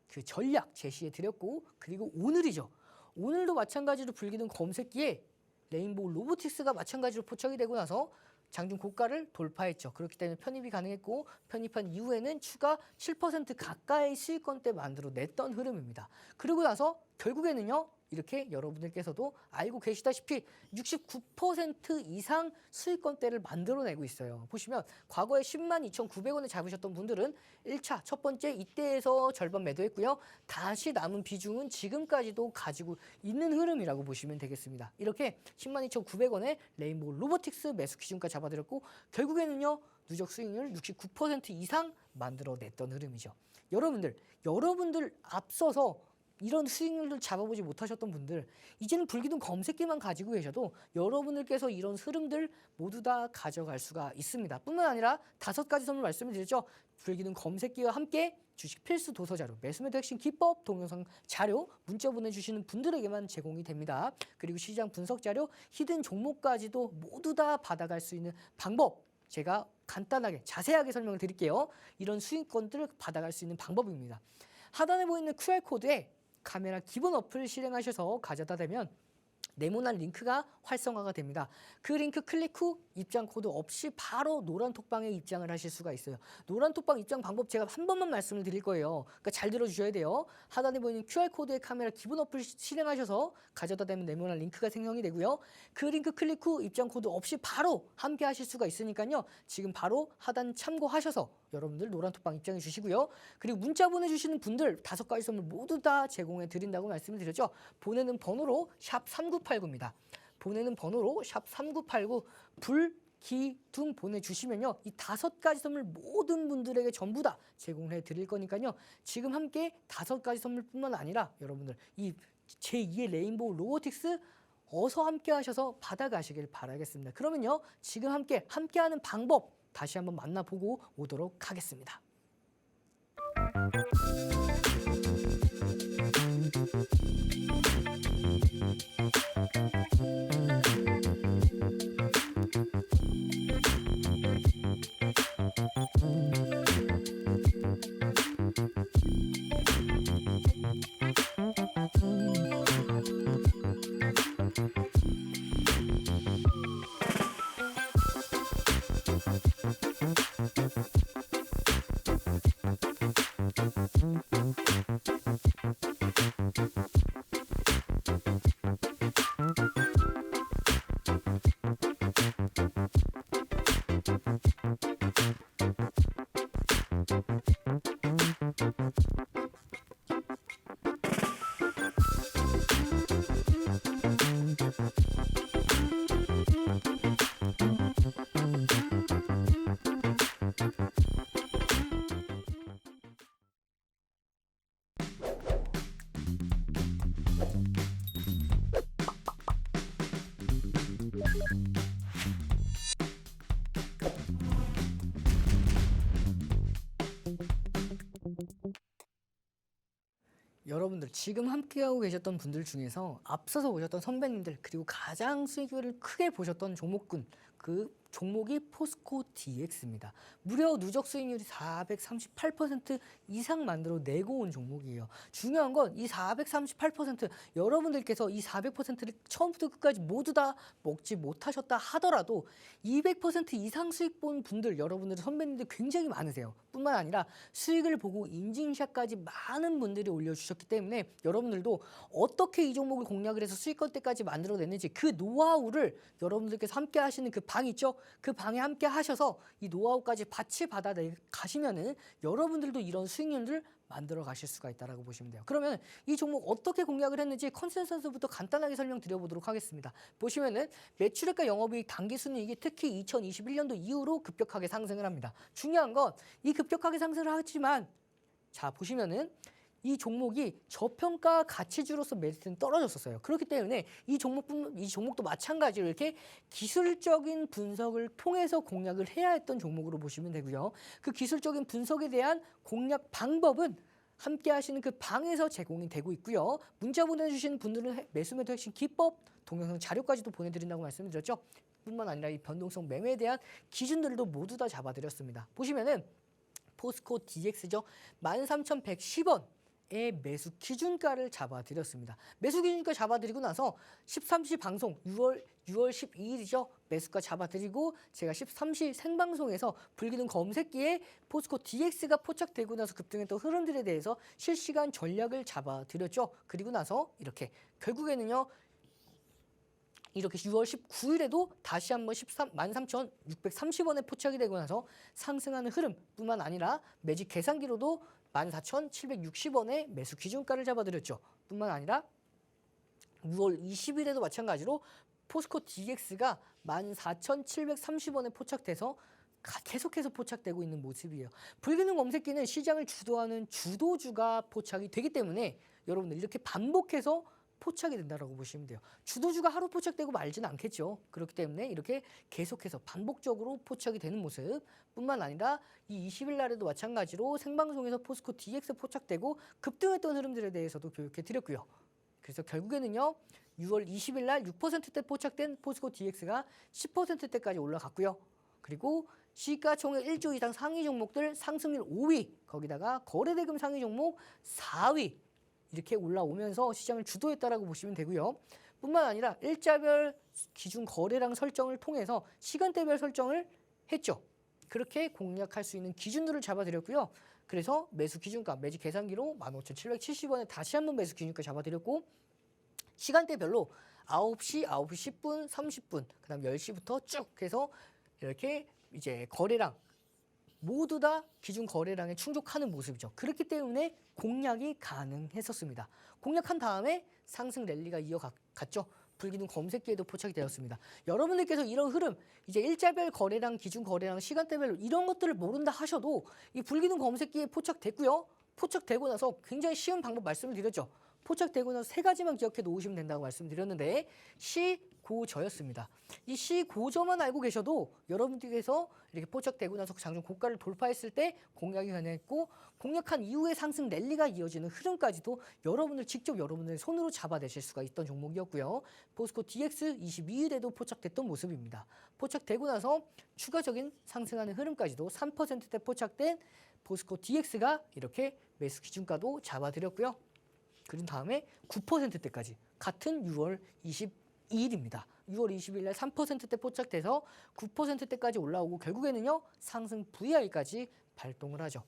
그 전략 제시해 드렸고 그리고 오늘이죠. 오늘도 마찬가지로 불기둥 검색기에 레인보우 로보틱스가 마찬가지로 포착이 되고 나서 장중 고가를 돌파했죠. 그렇기 때문에 편입이 가능했고 편입한 이후에는 추가 7% 가까이 수익권대 만들어냈던 흐름입니다. 그러고 나서 결국에는요. 이렇게 여러분들께서도 알고 계시다시피 69% 이상 수익권대를 만들어내고 있어요. 보시면 과거에 102,900원에 잡으셨던 분들은 1차 첫 번째 이때에서 절반 매도했고요. 다시 남은 비중은 지금까지도 가지고 있는 흐름이라고 보시면 되겠습니다. 이렇게 102,900원에 레인보우 로보틱스 매수 기준까지 잡아드렸고 결국에는요. 누적 수익률 69% 이상 만들어냈던 흐름이죠. 여러분들 앞서서 이런 수익률을 잡아보지 못하셨던 분들 이제는 불기둥 검색기만 가지고 계셔도 여러분들께서 이런 흐름들 모두 다 가져갈 수가 있습니다. 뿐만 아니라 5가지 선물 말씀을 드렸죠. 불기둥 검색기와 함께 주식 필수 도서 자료, 매수매도 핵심 기법, 동영상 자료 문자 보내주시는 분들에게만 제공이 됩니다. 그리고 시장 분석 자료, 히든 종목까지도 모두 다 받아갈 수 있는 방법 제가 간단하게 자세하게 설명을 드릴게요. 이런 수익권들을 받아갈 수 있는 방법입니다. 하단에 보이는 QR코드에 카메라 기본 어플 실행하셔서 가져다 대면 네모난 링크가 활성화가 됩니다. 그 링크 클릭 후 입장 코드 없이 바로 노란 톡방에 입장을 하실 수가 있어요. 노란 톡방 입장 방법 제가 한 번만 말씀을 드릴 거예요. 그러니까 잘 들어주셔야 돼요. 하단에 보이는 QR코드의 카메라 기본 어플 실행하셔서 가져다 대면 네모난 링크가 생성이 되고요. 그 링크 클릭 후 입장 코드 없이 바로 함께 하실 수가 있으니까요. 지금 바로 하단 참고하셔서 여러분들 노란 톡방 입장해 주시고요. 그리고 문자 보내주시는 분들 5가지 선물 모두 다 제공해 드린다고 말씀을 드렸죠. 보내는 번호로 샵 3989입니다. 보내는 번호로 샵 3989 불기둥 보내주시면요. 이 5가지 선물 모든 분들에게 전부 다 제공해 드릴 거니까요. 지금 함께 5가지 선물뿐만 아니라 여러분들 이 제2의 레인보우 로보틱스 어서 함께 하셔서 받아가시길 바라겠습니다. 그러면요. 지금 함께하는 방법 다시 한번 만나보고 오도록 하겠습니다. 여러분들 지금 함께하고 계셨던 분들 중에서 앞서서 보셨던 선배님들 그리고 가장 수익을 크게 보셨던 종목군 그 종목이 포스코 DX입니다. 무려 누적 수익률이 438% 이상 만들어 내고 온 종목이에요. 중요한 건 이 438% 여러분들께서 이 400%를 처음부터 끝까지 모두 다 먹지 못하셨다 하더라도 200% 이상 수익 본 분들 여러분들 선배님들 굉장히 많으세요. 뿐만 아니라 수익을 보고 인증샷까지 많은 분들이 올려주셨기 때문에 여러분들도 어떻게 이 종목을 공략을 해서 수익권대까지 만들어냈는지 그 노하우를 여러분들께서 함께 하시는 그 방 있죠? 그 방에 함께 하셔서 이 노하우까지 같이 받아 가시면은 여러분들도 이런 수익률을 만들어 가실 수가 있다라고 보시면 돼요. 그러면 이 종목 어떻게 공략을 했는지 컨센서스부터 간단하게 설명드려 보도록 하겠습니다. 보시면은 매출액과 영업이익 당기순이익이 특히 2021년도 이후로 급격하게 상승을 합니다. 중요한 건 이 급격하게 상승을 하지만 자 보시면은 이 종목이 저평가 가치주로서 메리트는 떨어졌었어요. 그렇기 때문에 이 종목도 마찬가지로 이렇게 기술적인 분석을 통해서 공략을 해야 했던 종목으로 보시면 되고요. 그 기술적인 분석에 대한 공략 방법은 함께 하시는 그 방에서 제공이 되고 있고요. 문자 보내주시는 분들은 매수매도 핵심 기법, 동영상 자료까지도 보내드린다고 말씀드렸죠. 뿐만 아니라 이 변동성 매매에 대한 기준들도 모두 다 잡아드렸습니다. 보시면은 포스코 DX죠. 13,110원. 의 매수 기준가를 잡아드렸습니다. 매수 기준가 잡아드리고 나서 13시 방송 6월 12일이죠. 매수가 잡아드리고 제가 13시 생방송에서 불기둥 검색기에 포스코 DX가 포착되고 나서 급등했던 흐름들에 대해서 실시간 전략을 잡아드렸죠. 그리고 나서 이렇게 결국에는요. 이렇게 6월 19일에도 다시 한번 13,630원에 포착이 되고 나서 상승하는 흐름뿐만 아니라 매직 계산기로도 14,760원에 매수 기준가를 잡아드렸죠. 뿐만 아니라 6월 20일에도 마찬가지로 포스코 DX가 14,730원에 포착돼서 계속해서 포착되고 있는 모습이에요. 불기둥 검색기는 시장을 주도하는 주도주가 포착이 되기 때문에 여러분들 이렇게 반복해서 포착이 된다라고 보시면 돼요. 주도주가 하루 포착되고 말지는 않겠죠. 그렇기 때문에 이렇게 계속해서 반복적으로 포착이 되는 모습 뿐만 아니라 이 20일 날에도 마찬가지로 생방송에서 포스코 DX 포착되고 급등했던 흐름들에 대해서도 교육해 드렸고요. 그래서 결국에는요. 6월 20일 날 6%대 포착된 포스코 DX가 10%대까지 올라갔고요. 그리고 시가총액 1조 이상 상위 종목들 상승률 5위 거기다가 거래대금 상위 종목 4위 이렇게 올라오면서 시장을 주도했다라고 보시면 되고요. 뿐만 아니라 일자별 기준 거래량 설정을 통해서 시간대별 설정을 했죠. 그렇게 공략할 수 있는 기준들을 잡아드렸고요. 그래서 매수 기준가, 매직 계산기로 15,770원에 다시 한번 매수 기준가 잡아드렸고, 시간대별로 9시, 9시 10분, 30분, 그 다음 10시부터 쭉 해서 이렇게 이제 거래량 모두 다 기준 거래량에 충족하는 모습이죠. 그렇기 때문에 공략이 가능했었습니다. 공략한 다음에 상승 랠리가 이어갔죠. 불기둥 검색기에도 포착이 되었습니다. 여러분들께서 이런 흐름, 이제 일자별 거래량, 기준 거래량, 시간대별로 이런 것들을 모른다 하셔도 이 불기둥 검색기에 포착됐고요. 포착되고 나서 굉장히 쉬운 방법 말씀을 드렸죠. 포착되고 나서 세 가지만 기억해 놓으시면 된다고 말씀드렸는데, 시고저였습니다. 이 시고저만 알고 계셔도 여러분들께서 이렇게 포착되고 나서 장중 고가를 돌파했을 때 공략이 가능했고, 공략한 이후에 상승 랠리가 이어지는 흐름까지도 여러분들 직접 여러분의 손으로 잡아내실 수가 있던 종목이었고요. 포스코 DX 22일에도 포착됐던 모습입니다. 포착되고 나서 추가적인 상승하는 흐름까지도 3%대 포착된 포스코 DX가 이렇게 매수 기준가도 잡아드렸고요. 그런 다음에 9%대까지 같은 6월 22일입니다. 6월 20일 날 3%대 포착돼서 9%대까지 올라오고 결국에는요 상승 VI까지 발동을 하죠.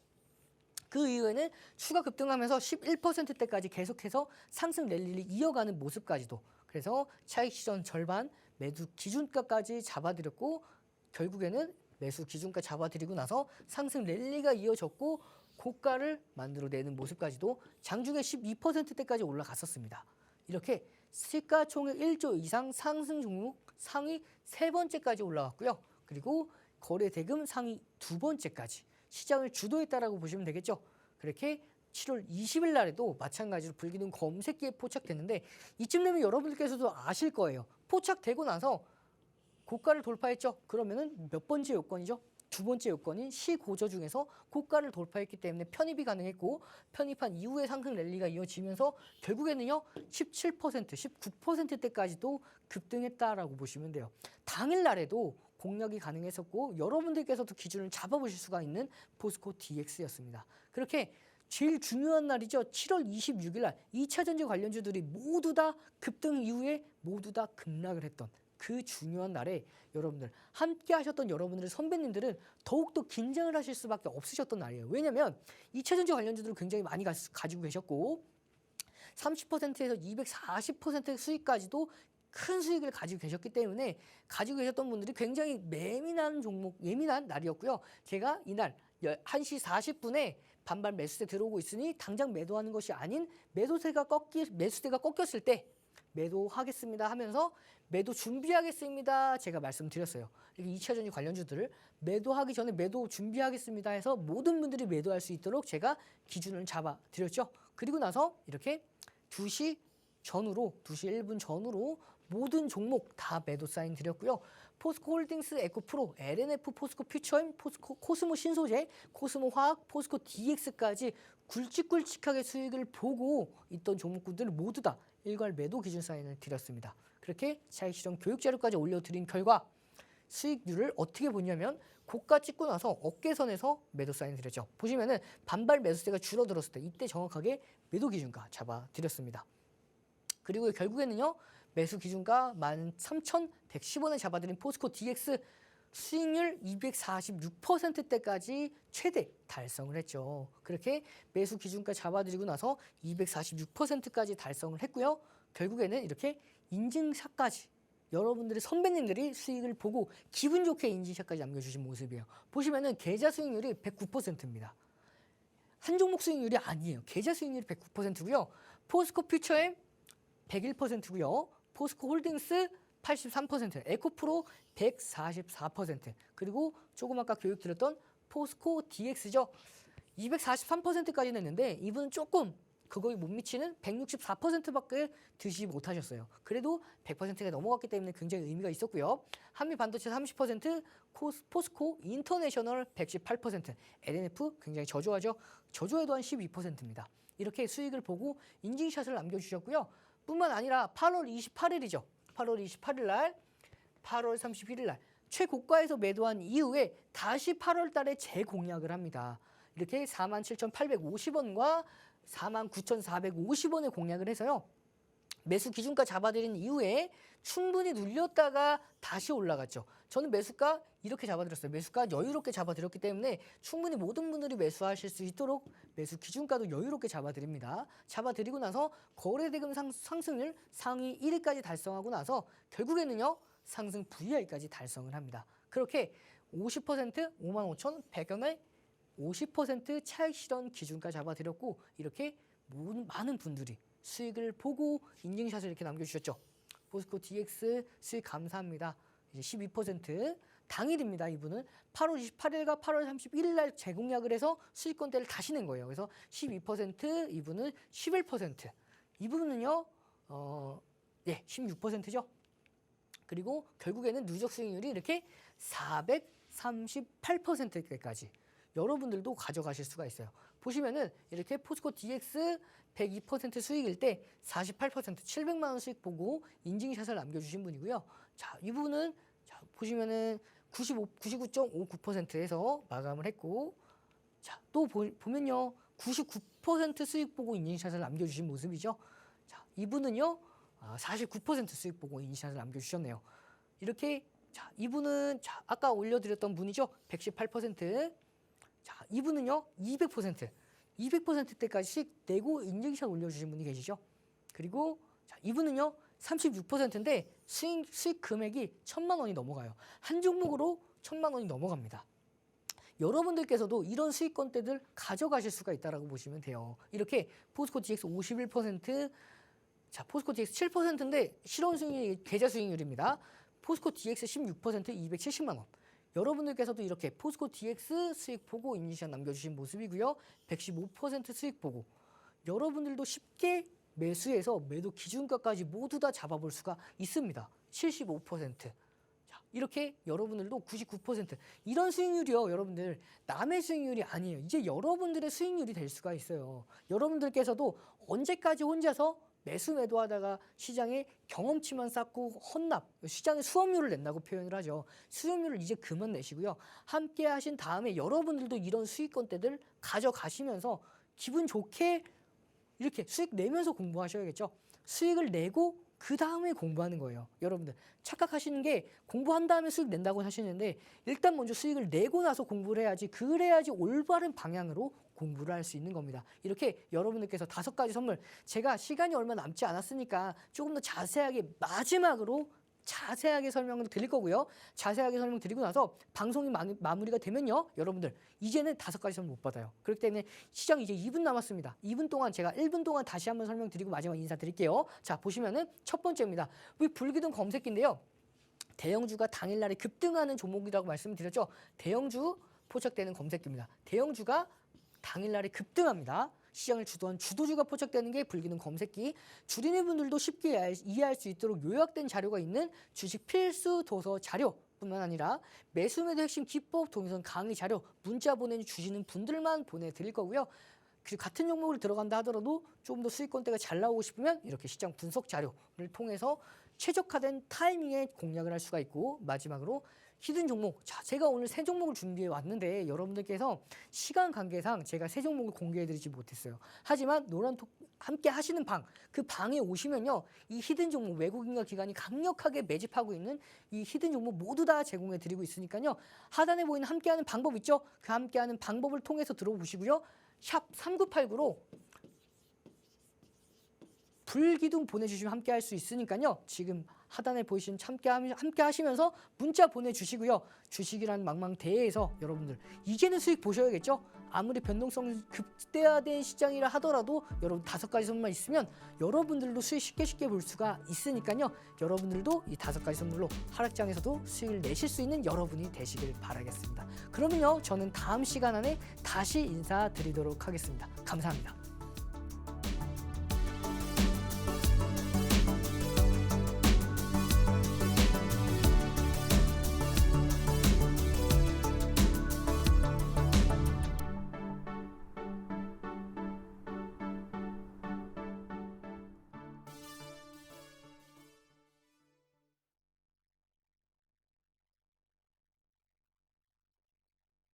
그 이후에는 추가 급등하면서 11%대까지 계속해서 상승 랠리를 이어가는 모습까지도, 그래서 차익 시전 절반 매수 기준가까지 잡아드렸고, 결국에는 매수 기준가 잡아드리고 나서 상승 랠리가 이어졌고 고가를 만들어내는 모습까지도 장중에 12%대까지 올라갔었습니다. 이렇게 시가총액 1조 이상 상승 종목 상위 3번째까지 올라갔고요. 그리고 거래 대금 상위 2번째까지 시장을 주도했다라고 보시면 되겠죠. 그렇게 7월 20일 날에도 마찬가지로 불기둥 검색기에 포착됐는데, 이쯤 되면 여러분들께서도 아실 거예요. 포착되고 나서 고가를 돌파했죠. 그러면은 몇 번째 요건이죠? 두 번째 요건인 시고저 중에서 고가를 돌파했기 때문에 편입이 가능했고, 편입한 이후에 상승 랠리가 이어지면서 결국에는요 17%, 19%대까지도 급등했다라고 보시면 돼요. 당일날에도 공략이 가능했었고 여러분들께서도 기준을 잡아보실 수가 있는 포스코 DX였습니다. 그렇게 제일 중요한 날이죠. 7월 26일 날 2차전지 관련주들이 모두 다 급등 이후에 모두 다 급락을 했던 그 중요한 날에 여러분들 함께 하셨던 여러분들의 선배님들은 더욱더 긴장을 하실 수밖에 없으셨던 날이에요. 왜냐하면 2차전지 관련주들을 굉장히 많이 가지고 계셨고 30%에서 240% 수익까지도 큰 수익을 가지고 계셨기 때문에 가지고 계셨던 분들이 굉장히 예민한 날이었고요. 제가 이날 1시 40분에 반발 매수세 들어오고 있으니 당장 매도하는 것이 아닌 매수세가 꺾였을 때 매도하겠습니다 하면서 매도 준비하겠습니다 제가 말씀드렸어요. 이렇게 2차전지 관련주들을 매도하기 전에 매도 준비하겠습니다 해서 모든 분들이 매도할 수 있도록 제가 기준을 잡아드렸죠. 그리고 나서 이렇게 2시 1분 전후로 모든 종목 다 매도 사인 드렸고요. 포스코 홀딩스, 에코프로, LNF, 포스코 퓨처엠, 포스코 코스모 신소재, 코스모 화학, 포스코 DX까지 굵직굵직하게 수익을 보고 있던 종목군들을 모두 다 일괄 매도 기준 사인을 드렸습니다. 그렇게 차익 실현 교육 자료까지 올려드린 결과 수익률을 어떻게 보냐면 고가 찍고 나서 어깨선에서 매도 사인 드렸죠. 보시면은 반발 매수세가 줄어들었을 때 이때 정확하게 매도 기준가 잡아드렸습니다. 그리고 결국에는요 매수 기준가 13,110원에 잡아드린 포스코 DX 수익률 246%대까지 최대 달성을 했죠. 그렇게 매수 기준가 잡아드리고 나서 246%까지 달성을 했고요. 결국에는 이렇게 인증샷까지 여러분들의 선배님들이 수익을 보고 기분 좋게 인증샷까지 남겨주신 모습이에요. 보시면은 계좌 수익률이 109%입니다. 한 종목 수익률이 아니에요. 계좌 수익률이 109%고요. 포스코 퓨처엠 101%고요. 포스코 홀딩스 83%, 에코프로 144%, 그리고 조금 아까 교육 드렸던 포스코 DX죠. 243%까지는 했는데 이분은 조금 그거에 못 미치는 164%밖에 드시지 못하셨어요. 그래도 100%가 넘어갔기 때문에 굉장히 의미가 있었고요. 한미 반도체 30%, 포스코 인터내셔널 118%, LNF 굉장히 저조하죠. 저조해도 한 12%입니다. 이렇게 수익을 보고 인증샷을 남겨주셨고요. 뿐만 아니라 8월 28일이죠. 8월 28일 날, 8월 31일 날 최고가에서 매도한 이후에 다시 8월 달에 재공략을 합니다. 이렇게 47,850원과 49,450원에 공략을 해서요. 매수 기준가 잡아드린 이후에 충분히 눌렸다가 다시 올라갔죠. 저는 매수가 이렇게 잡아드렸어요. 매수가 여유롭게 잡아드렸기 때문에 충분히 모든 분들이 매수하실 수 있도록 매수 기준가도 여유롭게 잡아드립니다. 잡아드리고 나서 거래대금 상승률 상위 1위까지 달성하고 나서 결국에는요. 상승 VR까지 달성을 합니다. 그렇게 50% 55,100원을 50% 차익 실현 기준가 잡아드렸고 이렇게 많은 분들이 수익을 보고 인증샷을 이렇게 남겨주셨죠. 포스코 DX 수익 감사합니다. 이제 12% 당일입니다. 이분은 8월 28일과 8월 31일 날 재공약을 해서 수익권대를 다시 낸 거예요. 그래서 12% 이분은 11% 이 부분은요. 16%죠. 그리고 결국에는 누적 수익률이 이렇게 438%까지 여러분들도 가져가실 수가 있어요. 보시면은 이렇게 포스코 DX 102% 수익일 때 48% 700만 원 수익 보고 인증샷을 남겨주신 분이고요. 자, 이분은 자, 보시면은 99.59%에서 마감을 했고, 자, 또 보면요 99% 수익 보고 인증샷을 남겨주신 모습이죠. 자, 이분은요 49% 수익 보고 인증샷을 남겨주셨네요. 이렇게 자, 이분은 자, 아까 올려드렸던 분이죠. 118%. 자, 이분은요 200%대까지 수익 내고 인증샷 올려주신 분이 계시죠. 그리고 자, 이분은요 36%인데 수익 금액이 1,000만 원이 넘어가요. 한 종목으로 1,000만 원이 넘어갑니다. 여러분들께서도 이런 수익권대들 가져가실 수가 있다라고 보시면 돼요. 이렇게 포스코 DX 51%, 자, 포스코 DX 7%인데 실현 수익률이 계좌 수익률입니다. 포스코 DX 16% 270만 원. 여러분들께서도 이렇게 포스코 DX 수익 보고 인증샷 남겨주신 모습이고요. 115% 수익 보고 여러분들도 쉽게 매수해서 매도 기준가까지 모두 다 잡아볼 수가 있습니다. 75%. 자, 이렇게 여러분들도 99% 이런 수익률이요. 여러분들 남의 수익률이 아니에요. 이제 여러분들의 수익률이 될 수가 있어요. 여러분들께서도 언제까지 혼자서 매수 매도하다가 시장에 경험치만 쌓고 헌납, 시장에 수업료를 낸다고 표현을 하죠. 수업료를 이제 그만 내시고요. 함께 하신 다음에 여러분들도 이런 수익권대들 가져가시면서 기분 좋게 이렇게 수익 내면서 공부하셔야겠죠. 수익을 내고 그 다음에 공부하는 거예요. 여러분들 착각하시는 게 공부한 다음에 수익 낸다고 하시는데 일단 먼저 수익을 내고 나서 공부를 해야지 그래야지 올바른 방향으로 공부를 할 수 있는 겁니다. 이렇게 여러분들께서 5가지 선물 제가 시간이 얼마 남지 않았으니까 조금 더 자세하게 마지막으로 자세하게 설명을 드릴 거고요. 자세하게 설명드리고 나서 방송이 마무리가 되면요. 여러분들 이제는 5가지 선물 못 받아요. 그렇기 때문에 시장 이제 2분 남았습니다. 2분 동안 제가 1분 동안 다시 한번 설명드리고 마지막 인사드릴게요. 자, 보시면은 첫 번째입니다. 우리 불기둥 검색기인데요. 대형주가 당일날에 급등하는 종목이라고 말씀드렸죠. 대형주 포착되는 검색기입니다. 대형주가 당일날에 급등합니다. 시장을 주도한 주도주가 포착되는 게 불기둥 검색기. 주린이 분들도 쉽게 이해할 수 있도록 요약된 자료가 있는 주식 필수 도서 자료뿐만 아니라 매수 매도 핵심 기법 동영상 강의 자료 문자 보내주시는 분들만 보내드릴 거고요. 그리고 같은 종목을 들어간다 하더라도 조금 더 수익권대가 잘 나오고 싶으면 이렇게 시장 분석 자료를 통해서 최적화된 타이밍에 공략을 할 수가 있고 마지막으로 히든 종목. 자, 제가 오늘 3종목을 준비해 왔는데 여러분들께서 시간 관계상 제가 3종목을 공개해 드리지 못했어요. 하지만 노란톡 함께 하시는 그 방에 오시면요. 이 히든 종목 외국인과 기관이 강력하게 매집하고 있는 이 히든 종목 모두 다 제공해 드리고 있으니까요. 하단에 보이는 함께하는 방법 있죠? 그 함께하는 방법을 통해서 들어보시고요. 샵 3989로 불기둥 보내주시면 함께 할 수 있으니까요. 지금 하단에 보이시는 함께 하시면서 문자 보내주시고요. 주식이라는 망망대해에서 여러분들 이제는 수익 보셔야겠죠. 아무리 변동성이 극대화된 시장이라 하더라도 여러분 5가지 선물만 있으면 여러분들도 수익 쉽게 볼 수가 있으니까요. 여러분들도 이 5가지 선물로 하락장에서도 수익을 내실 수 있는 여러분이 되시길 바라겠습니다. 그러면요. 저는 다음 시간 안에 다시 인사드리도록 하겠습니다. 감사합니다.